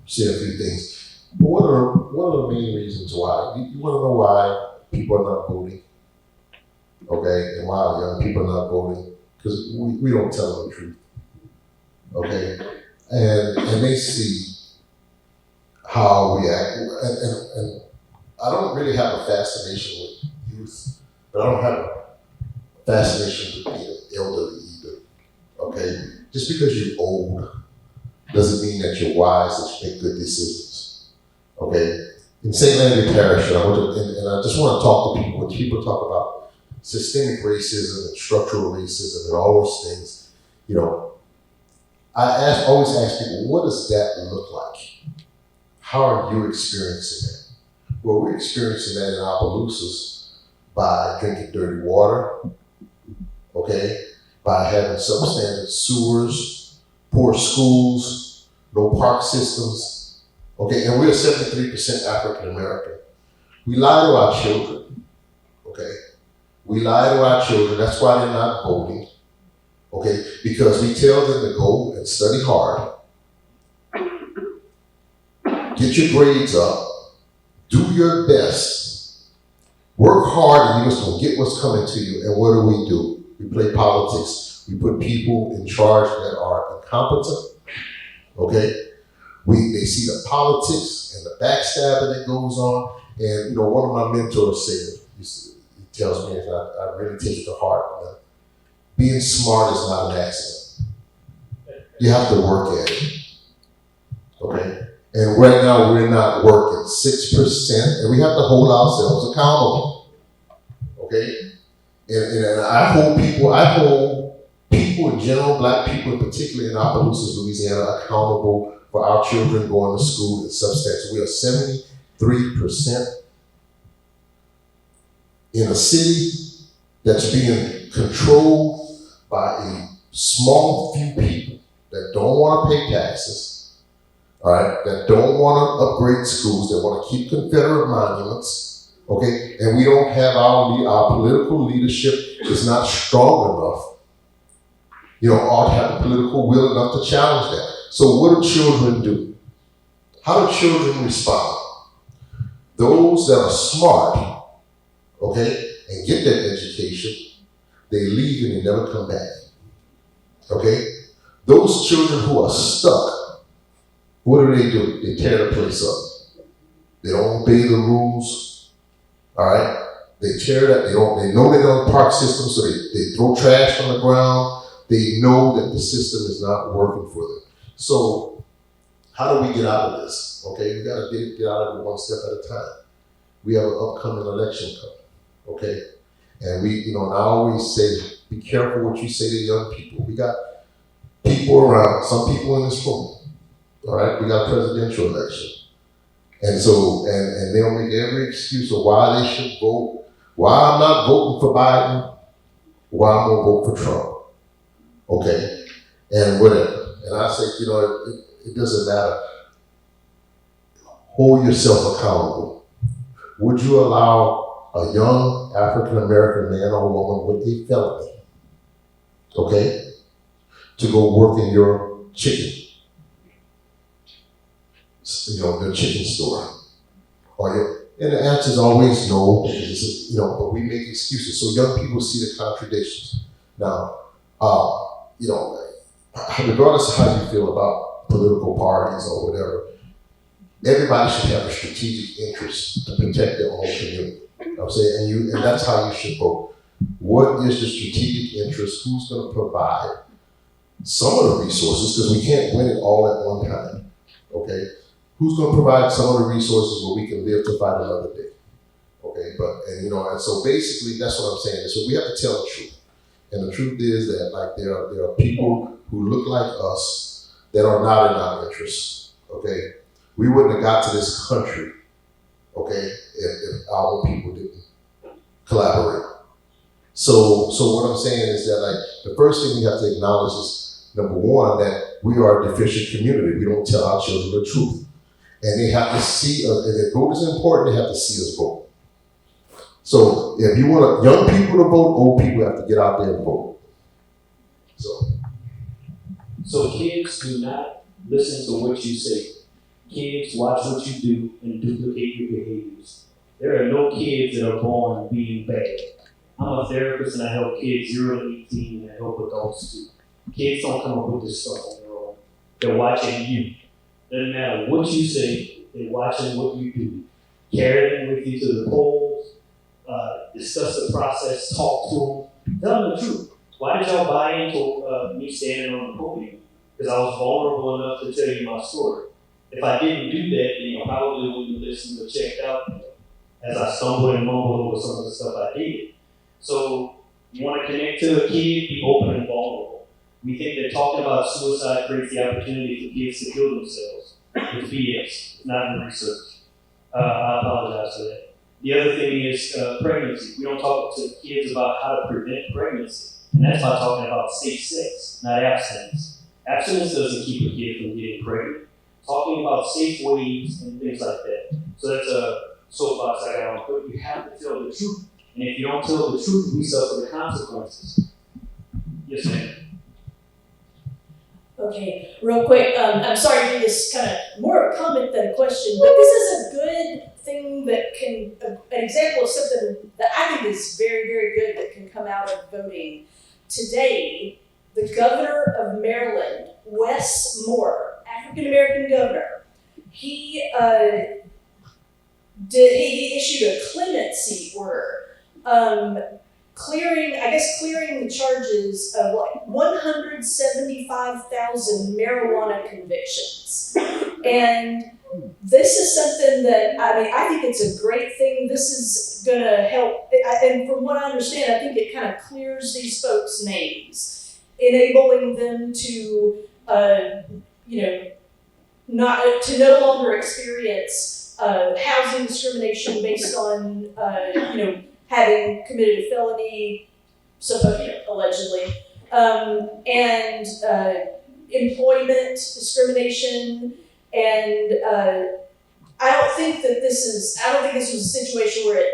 say a few things. What are the main reasons why? You want to know why people are not voting? Okay, and why young people are not voting? Because we don't tell them the truth. Okay, and they see how we act, and I don't really have a fascination with youth, but I don't have a fascination with the elderly either. Okay, just because you're old doesn't mean that you're wise, that you make good decisions. Okay, in St. Landry Parish, and I just want to talk to people. When people talk about systemic racism and structural racism and all those things, I always ask people, what does that look like? How are you experiencing that? Well, we're experiencing that in Opelousas by drinking dirty water, okay, by having substandard sewers, poor schools, no park systems, okay, and we're 73% African American. We lie to our children, okay? We lie to our children, that's why they're not voting, okay? Because we tell them to go and study hard, get your grades up, do your best, work hard, and you're just gonna get what's coming to you. And what do? We play politics. We put people in charge that are incompetent, okay? They see the politics and the backstabbing that goes on. And one of my mentors said, he tells me, and I really take it to heart, that being smart is not an accident. You have to work at it, okay? And right now we're not working 6%, and we have to hold ourselves accountable, okay? And I hold people in general, black people in particular in Opelousas, Louisiana, accountable for our children going to school and substance. We are 73% in a city that's being controlled by a small few people that don't want to pay taxes, all right, that don't want to upgrade schools, that want to keep Confederate monuments, okay, and we don't have our political leadership is not strong enough, or have the political will enough to challenge that. So what do children do? How do children respond? Those that are smart, okay, and get that education, they leave and they never come back, okay? Those children who are stuck, what do? They tear the place up. They don't obey the rules, all right? They tear that, they know they don't park system, so they throw trash on the ground. They know that the system is not working for them. So how do we get out of this? Okay, we gotta get out of it one step at a time. We have an upcoming election coming, okay? And and I always say, be careful what you say to young people. We got people around, some people in this room, all right? We got a presidential election. And so, and they'll make every excuse of why they should vote, why I'm not voting for Biden, why I'm gonna vote for Trump, okay? And whatever. And I say, it doesn't matter. Hold yourself accountable. Would you allow a young African-American man or woman with a felony, okay, to go work in your chicken, your chicken store? And the answer is always no, because but we make excuses. So young people see the contradictions. Now, regardless of how you feel about political parties or whatever, everybody should have a strategic interest to protect their own community. You know what I'm saying? And that's how you should vote. What is the strategic interest? Who's going to provide some of the resources, because we can't win it all at one time, okay? Who's gonna provide some of the resources where we can live to fight another day? Okay, and so basically that's what I'm saying. So we have to tell the truth. And the truth is that like there are people who look like us that are not in our interests. Okay? We wouldn't have got to this country, okay, if our people didn't collaborate. So what I'm saying is that like the first thing we have to acknowledge is number one, that we are a deficient community. We don't tell our children the truth. And they have to see us, and if vote is important, they have to see us vote. So if you want young people to vote, old people have to get out there and vote. So kids do not listen to what you say. Kids watch what you do and duplicate your behaviors. There are no kids that are born being bad. I'm a therapist and I help kids 0 to 18 and I help adults too. Kids don't come up with this stuff on their own. They're watching you. Doesn't matter what you say, they're watching what you do. Carry them with you to the polls, discuss the process, talk to them, tell them the truth. Why did y'all buy into me standing on the podium? Because I was vulnerable enough to tell you my story. If I didn't do that, then you probably wouldn't listen or checked out as I stumbled and mumbled over some of the stuff I did. So you want to connect to a kid, be open and vulnerable. We think that talking about suicide creates the opportunity for kids to kill themselves. It's BS. It's not in the research. I apologize for that. The other thing is pregnancy. We don't talk to kids about how to prevent pregnancy. And that's by talking about safe sex, not abstinence. Abstinence doesn't keep a kid from getting pregnant. Talking about safe ways and things like that. So that's a soapbox I got on. But you have to tell the truth. And if you don't tell the truth, we suffer the consequences. Yes, ma'am. Okay, real quick, I'm sorry to do this kind of more of a comment than a question, but this is a good thing that can, an example of something that I think is very, very good that can come out of voting. Today, the governor of Maryland, Wes Moore, African-American governor, he issued a clemency order, clearing the charges of like 175,000 marijuana convictions. And this is something that, I think it's a great thing. This is gonna help, and from what I understand, I think it kind of clears these folks' names, enabling them to, no longer experience housing discrimination based on, having committed a felony, allegedly, and employment discrimination, and I don't think this was a situation where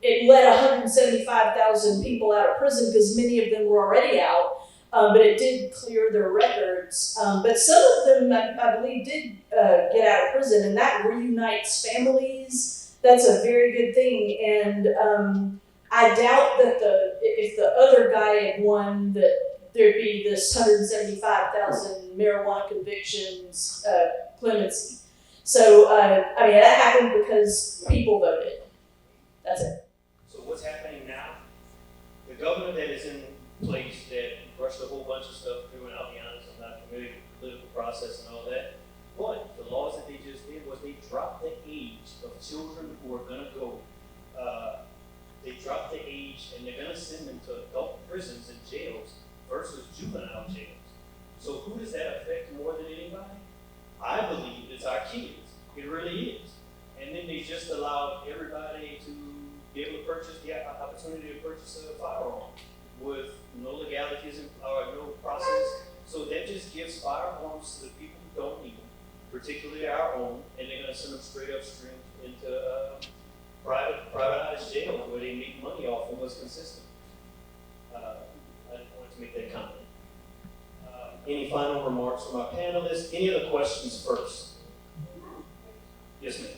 it let 175,000 people out of prison because many of them were already out, but it did clear their records. But some of them, I believe, did get out of prison, and that reunites families. That's a very good thing, and I doubt that if the other guy had won, that there'd be this 175,000 marijuana convictions clemency. So that happened because people voted. That's it. So what's happening now? The government that is in place that rushed a whole bunch of stuff through, and I'll be honest, I'm not familiar with the political process and all that. One, the laws that they just did was they dropped the age of children who are going to go. They dropped the age and they're going to send them to adult prisons and jails versus juvenile jails. So who does that affect more than anybody? I believe it's our kids. It really is. And then they just allowed everybody to be able to purchase the opportunity to purchase a firearm with no legalities or no process. So that just gives firearms to the people who don't need them, particularly our own, and they're going to send them straight upstream into privatized jails where they make money off of what's consistent. I wanted to make that comment. Any final remarks from our panelists? Any other questions first? Yes, ma'am.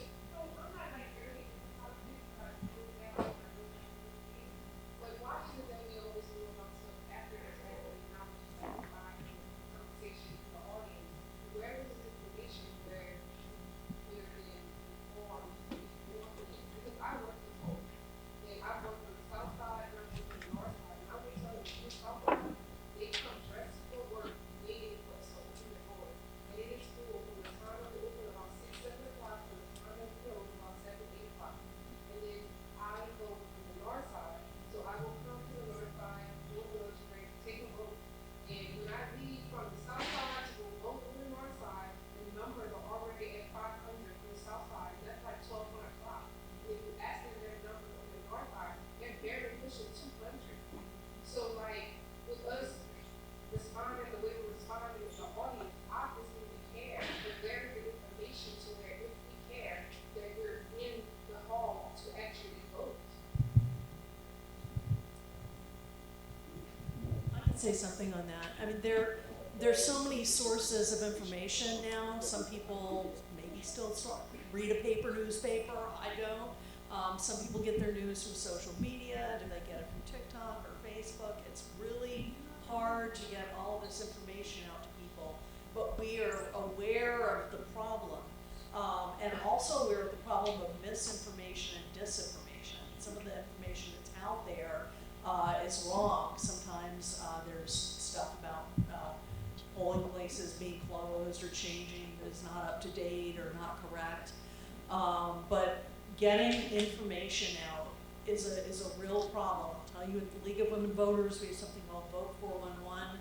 say something on that. I mean, there's so many sources of information now. Some people maybe still read a newspaper. I don't. Some people get their news from social media. Do they get it from TikTok or Facebook? It's really hard to get all of this information out to people. But we are aware of the problem, and also aware of the problem of misinformation and disinformation. Some of the information that's out there is wrong. Sometimes there's stuff about polling places being closed or changing that is not up to date or not correct. But getting information out is a real problem. I'll tell you, at the League of Women Voters, we have something called Vote 411.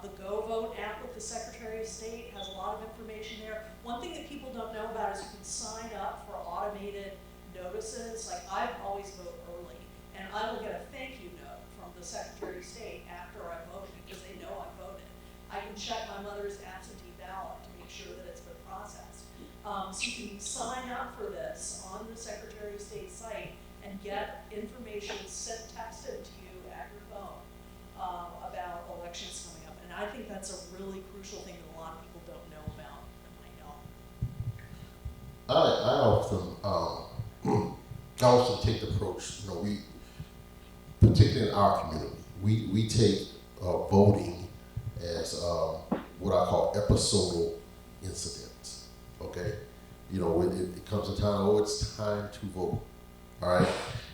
The Go Vote app with the Secretary of State has a lot of information there. One thing that people don't know about is you can sign up for automated notices. Like, I always vote early, and I will get a thank you note from the Secretary of State after I voted because they know I voted. I can check my mother's absentee ballot to make sure that it's been processed. So you can sign up for this on the Secretary of State site and get information texted to you at your phone about elections coming up. And I think that's a really crucial thing that a lot of people don't know about and might know. I often take the approach, we, particularly in our community, we take voting as what I call episodal incidents, okay? It comes a time, it's time to vote, all right?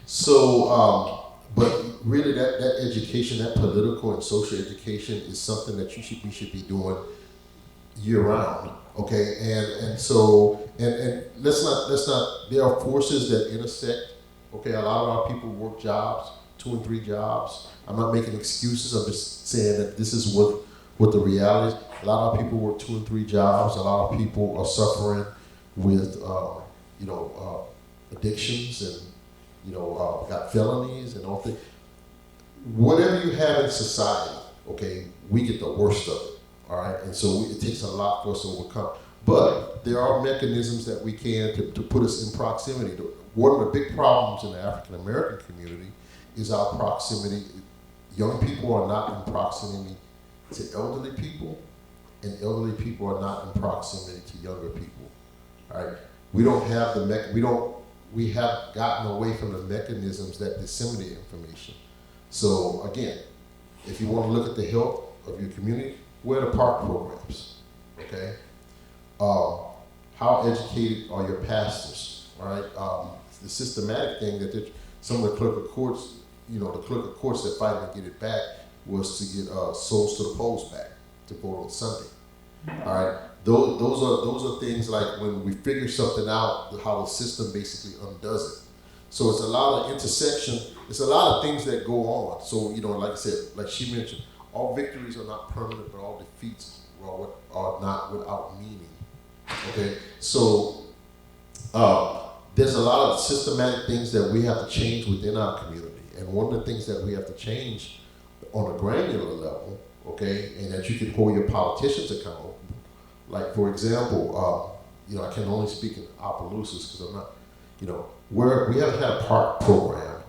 So, but really that education, that political and social education is something that we should be doing year round, okay? And so let's not, there are forces that intersect, okay? A lot of our people work jobs, 2 and 3 jobs. I'm not making excuses, I'm just saying that this is what the reality is. A lot of people work 2 and 3 jobs. A lot of people are suffering with, addictions and, got felonies and all things. Whatever you have in society, okay, we get the worst of it, all right? And so it takes a lot for us to overcome. But there are mechanisms that we can to put us in proximity. One of the big problems in the African American community is our proximity. Young people are not in proximity to elderly people, and elderly people are not in proximity to younger people, all right? We don't have we have gotten away from the mechanisms that disseminate information. So again, if you want to look at the health of your community, where are the park programs, okay? How educated are your pastors, all right? The systematic thing that some of the clerk of courts, the clerk of courts that fight to get it back was to get souls to the polls back to vote on Sunday, all right? Those are things like when we figure something out, how the system basically undoes it. So it's a lot of intersection. It's a lot of things that go on. So, like I said, like she mentioned, all victories are not permanent, but all defeats are not without meaning. Okay, so there's a lot of systematic things that we have to change within our community. And one of the things that we have to change on a granular level, okay, and that you can hold your politicians accountable. Like, for example, I can only speak in Opelousas because I'm not, we haven't had a park program.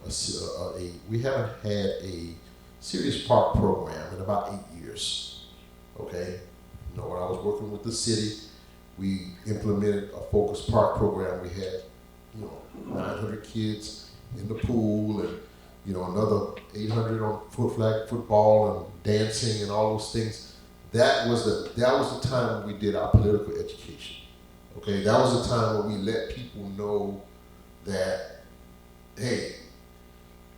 We haven't had a serious park program in about 8 years, okay? When I was working with the city, we implemented a focused park program. We had, 900 kids in the pool and, another 800 on football and dancing and all those things. That was the time when we did our political education. Okay, that was the time when we let people know that, hey,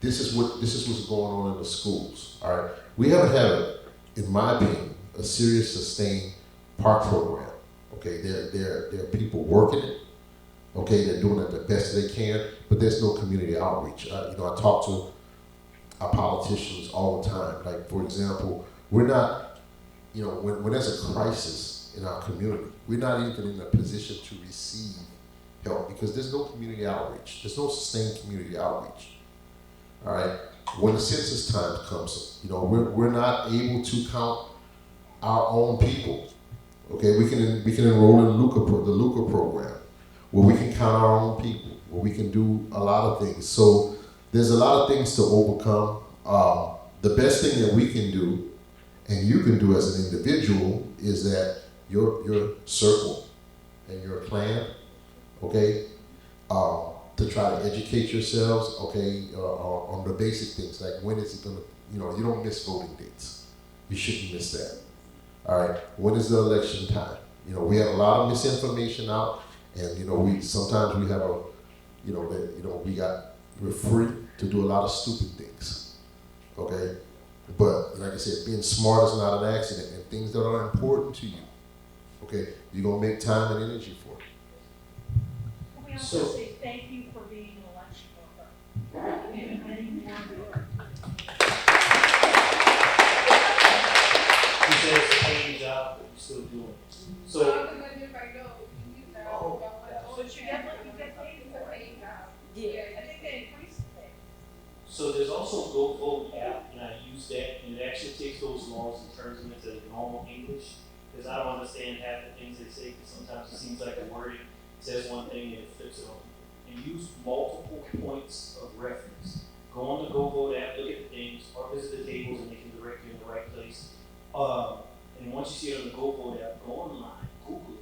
this is what's going on in the schools. All right, we haven't had, in my opinion, a serious sustained park program. Okay, there are people working it. Okay, they're doing it the best they can, but there's no community outreach. I talk to our politicians all the time. Like, for example, we're not. When there's a crisis in our community, we're not even in a position to receive help because there's no community outreach. There's no sustained community outreach. All right. When the census time comes, we're not able to count our own people. Okay, we can enroll in the LUCA program, where we can count our own people, where we can do a lot of things. So there's a lot of things to overcome. The best thing that we can do and you can do as an individual is that your circle and your clan, okay, to try to educate yourselves, okay, on the basic things like when is it gonna, you don't miss voting dates. You shouldn't miss that. All right, when is the election time? We have a lot of misinformation out, and sometimes we have we're free to do a lot of stupid things, okay? But like I said, being smart is not an accident, and things that are important to you, okay, you're gonna make time and energy for it. We also say thank you for being an election worker. He says it's a paying job, but you're still doing it. So, But you get paid for it. Yeah. I think they increased it. so there's also Go Vote app, and I use that, and it actually takes those laws and turns them into normal English. Because I don't understand half the things they say, because sometimes it seems like the wording says one thing and it flips it on. And use multiple points of reference. Go on the Go Vote app, look at the things, or visit the tables, and they can direct you in the right place. And once you see it on the Go Vote app, go online, Google it.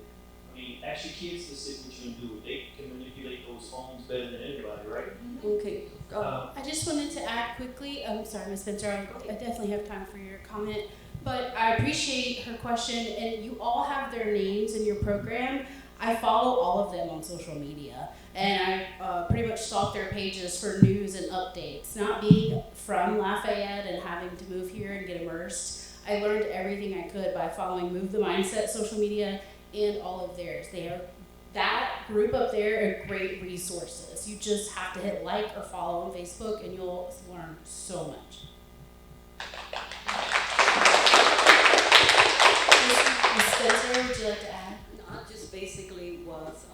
I mean, ask your kids to sit with you and do it. They can manipulate those phones better than anybody, right? Okay. I just wanted to add quickly, I'm sorry, Ms. Spencer, I definitely have time for your comment, but I appreciate her question, and you all have their names in your program. I follow all of them on social media, and I pretty much stalk their pages for news and updates. Not being from Lafayette and having to move here and get immersed, I learned everything I could by following Move the Mindset social media and all of theirs. That group up there are great resources. You just have to hit like or follow on Facebook and you'll learn so much. Ms. Spencer, would you like to add? No, I just basically was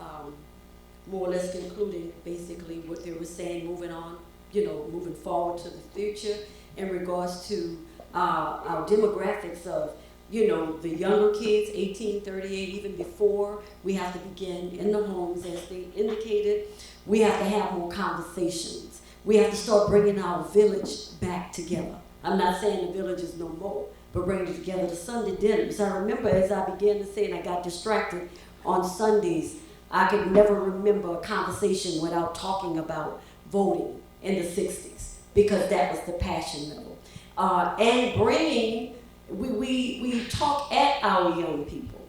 more or less concluding basically what they were saying, moving on, moving forward to the future in regards to our demographics of, the younger kids, 18, 38, even before. We have to begin in the homes, as they indicated. We have to have more conversations. We have to start bringing our village back together. I'm not saying the village is no more, but bringing it together to Sunday dinners. I remember as I began to say, and I got distracted on Sundays, I could never remember a conversation without talking about voting in the 60s, because that was the passion level. And bringing, we talk at our young people,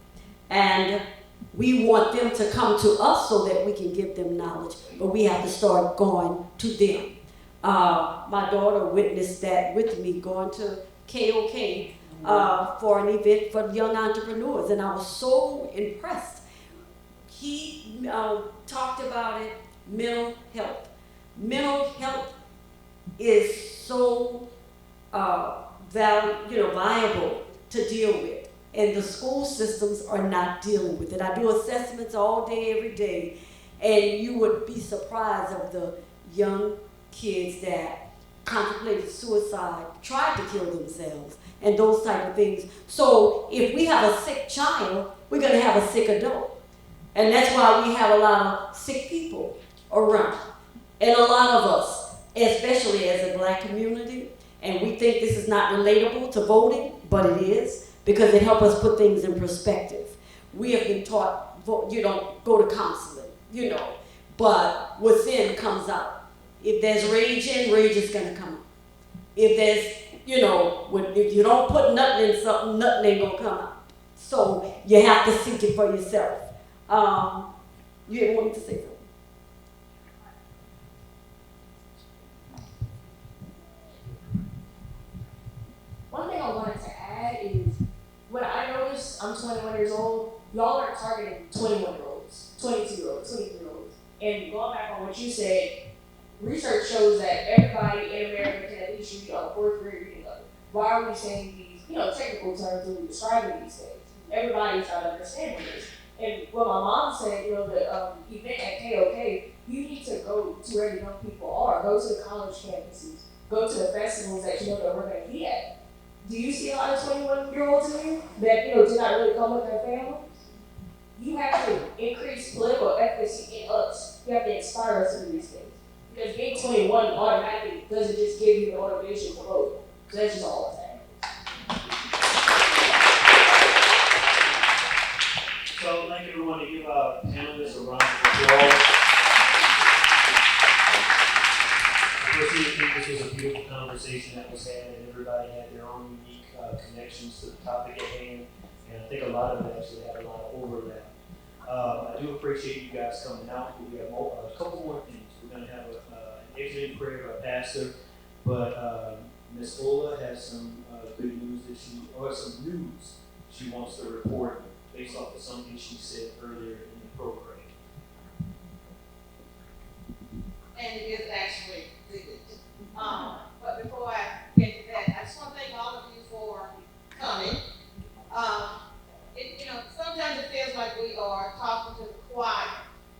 and we want them to come to us so that we can give them knowledge, but we have to start going to them. My daughter witnessed that with me, going to KOK for an event for young entrepreneurs, and I was so impressed. He talked about it, mental health. Mental health is so viable to deal with, and the school systems are not dealing with it. I do assessments all day, every day, and you would be surprised of the young kids that contemplated suicide, tried to kill themselves, and those type of things. So if we have a sick child, we're going to have a sick adult, and that's why we have a lot of sick people around. And a lot of us, especially as a black community, and we think this is not relatable to voting, but it is, because it helps us put things in perspective. We have been taught, you don't go to counseling, but what's in comes out. If there's rage in, rage is gonna come out. If there's, if you don't put nothing in something, nothing ain't gonna come out. So you have to seek it for yourself. You didn't want me to say something? One thing I wanted to add is, when I noticed I'm 21 years old, y'all are targeting 21-year-olds, 22-year-olds, 23-year-olds. And going back on what you said, research shows that everybody in America can at least read a fourth grade reading level. Why are we saying these, technical terms when we're describing these things? Everybody's not understanding this. And what my mom said, the event at KOK, you need to go to where the young people are. Go to the college campuses. Go to the festivals that that we're going to be at. Do you see a lot of 21-year-olds in here that, do not really come with their family? You have to increase political efficacy in us. You have to inspire us to do these things. Because being 21 automatically doesn't just give you the motivation to vote. So that's just all I'm saying. want to give our panelists a round of applause. I personally think this was a beautiful conversation that was had, and everybody had their own unique connections to the topic at hand, and I think a lot of it actually had a lot of overlap. I do appreciate you guys coming out. We have a couple more things. We're going to have an exiting prayer by Pastor, but Ms. Ola has some good news some news she wants to report based off of something she said earlier in the program. And it is actually good. But before I get to that, I just want to thank all of you for coming. Sometimes it feels like we are talking to the choir.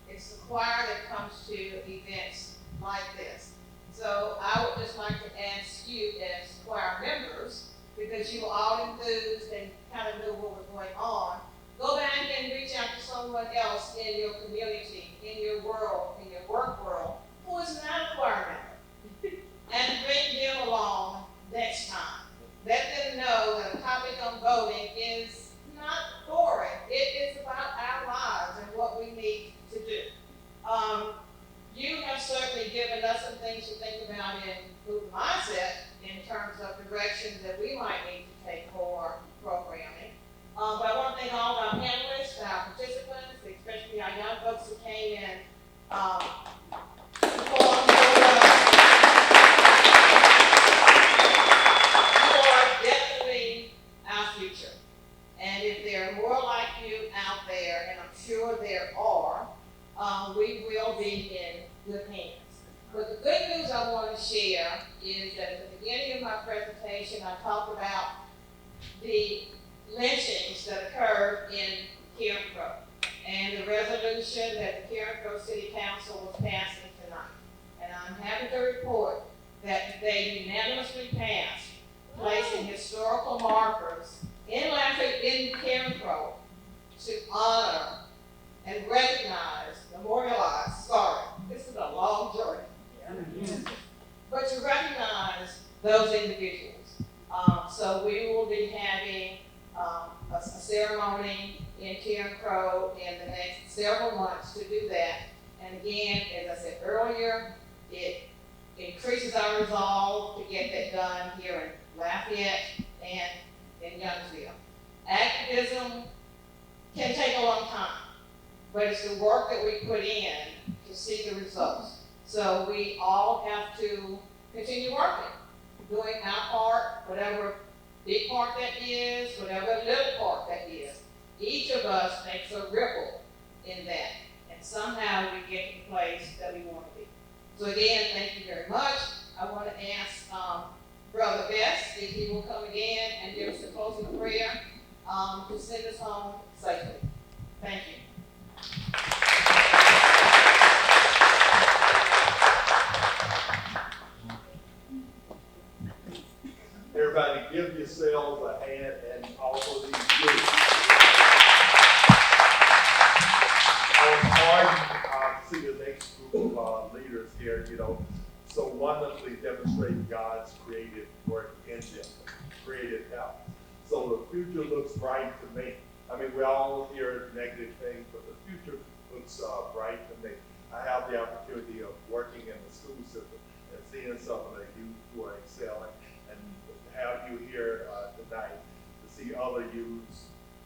It's the choir that comes to events like this. So I would just like to ask you as choir members, because you were all enthused and kind of knew what was going on, go back and reach out to someone else in your community, in your world, in your work world, who is not a choir member, and bring them along next time. Let them know that a topic on voting is not boring. It is about our lives and what we need to do. You have certainly given us some things to think about in food mindset in terms of directions that we might need to take for programming. But I want to thank all of our panelists, our participants, especially our young folks who came in you are definitely our future. And if there are more like you out there, and I'm sure there are, we will be in good hands. But the good news I want to share is that at the beginning of my presentation, I talked about the lynchings that occurred in Carencro and the resolution that the Carencro City Council was passing tonight. And I'm happy to report that they unanimously passed placing historical markers in Carencro to honor and recognize, memorialize, this is a long journey, but to recognize those individuals. So we will be having a ceremony in Carencro in the next several months to do that. And again, as I said earlier, it increases our resolve to get that done here in Lafayette and in Youngsville. Activism can take a long time, but it's the work that we put in to see the results. So we all have to continue working, doing our part, whatever big part that is, whatever little part that is. Each of us makes a ripple in that, and somehow we get to the place that we want to be. So again, thank you very much. I want to ask Brother Best if he will come again and give us a closing prayer to send us home safely. Thank you. Everybody give yourselves a hand and also these groups. I was heartened to see the next group of leaders here, so wonderfully demonstrate God's creative work in them, creative help. So the future looks bright to me. I mean, we all hear negative things, but the future looks bright to me. I have the opportunity of working in the school system and seeing some of the youth who are excelling, and to have you here tonight to see other youths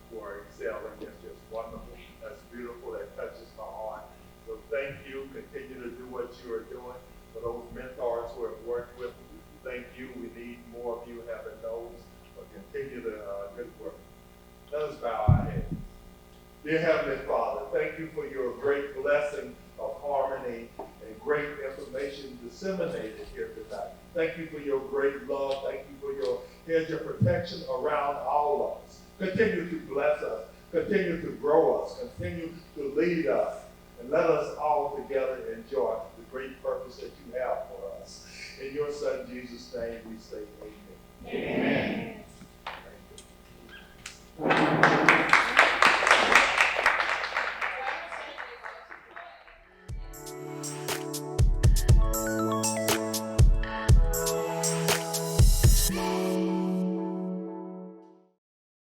who are excelling is just wonderful. That's beautiful. That touches my heart. So thank you. Continue to do what you are doing. For those mentors who have worked with, thank you. We need more of you having those. But continue the good work. Let us bow our heads. Dear Heavenly Father, thank you for your great blessing of harmony and great information disseminated here tonight. Thank you for your great love. Thank you for your hedge of protection around all of us. Continue to bless us. Continue to grow us. Continue to lead us. And let us all together enjoy the great purpose that you have for us. In your Son, Jesus' name, we say amen. Amen.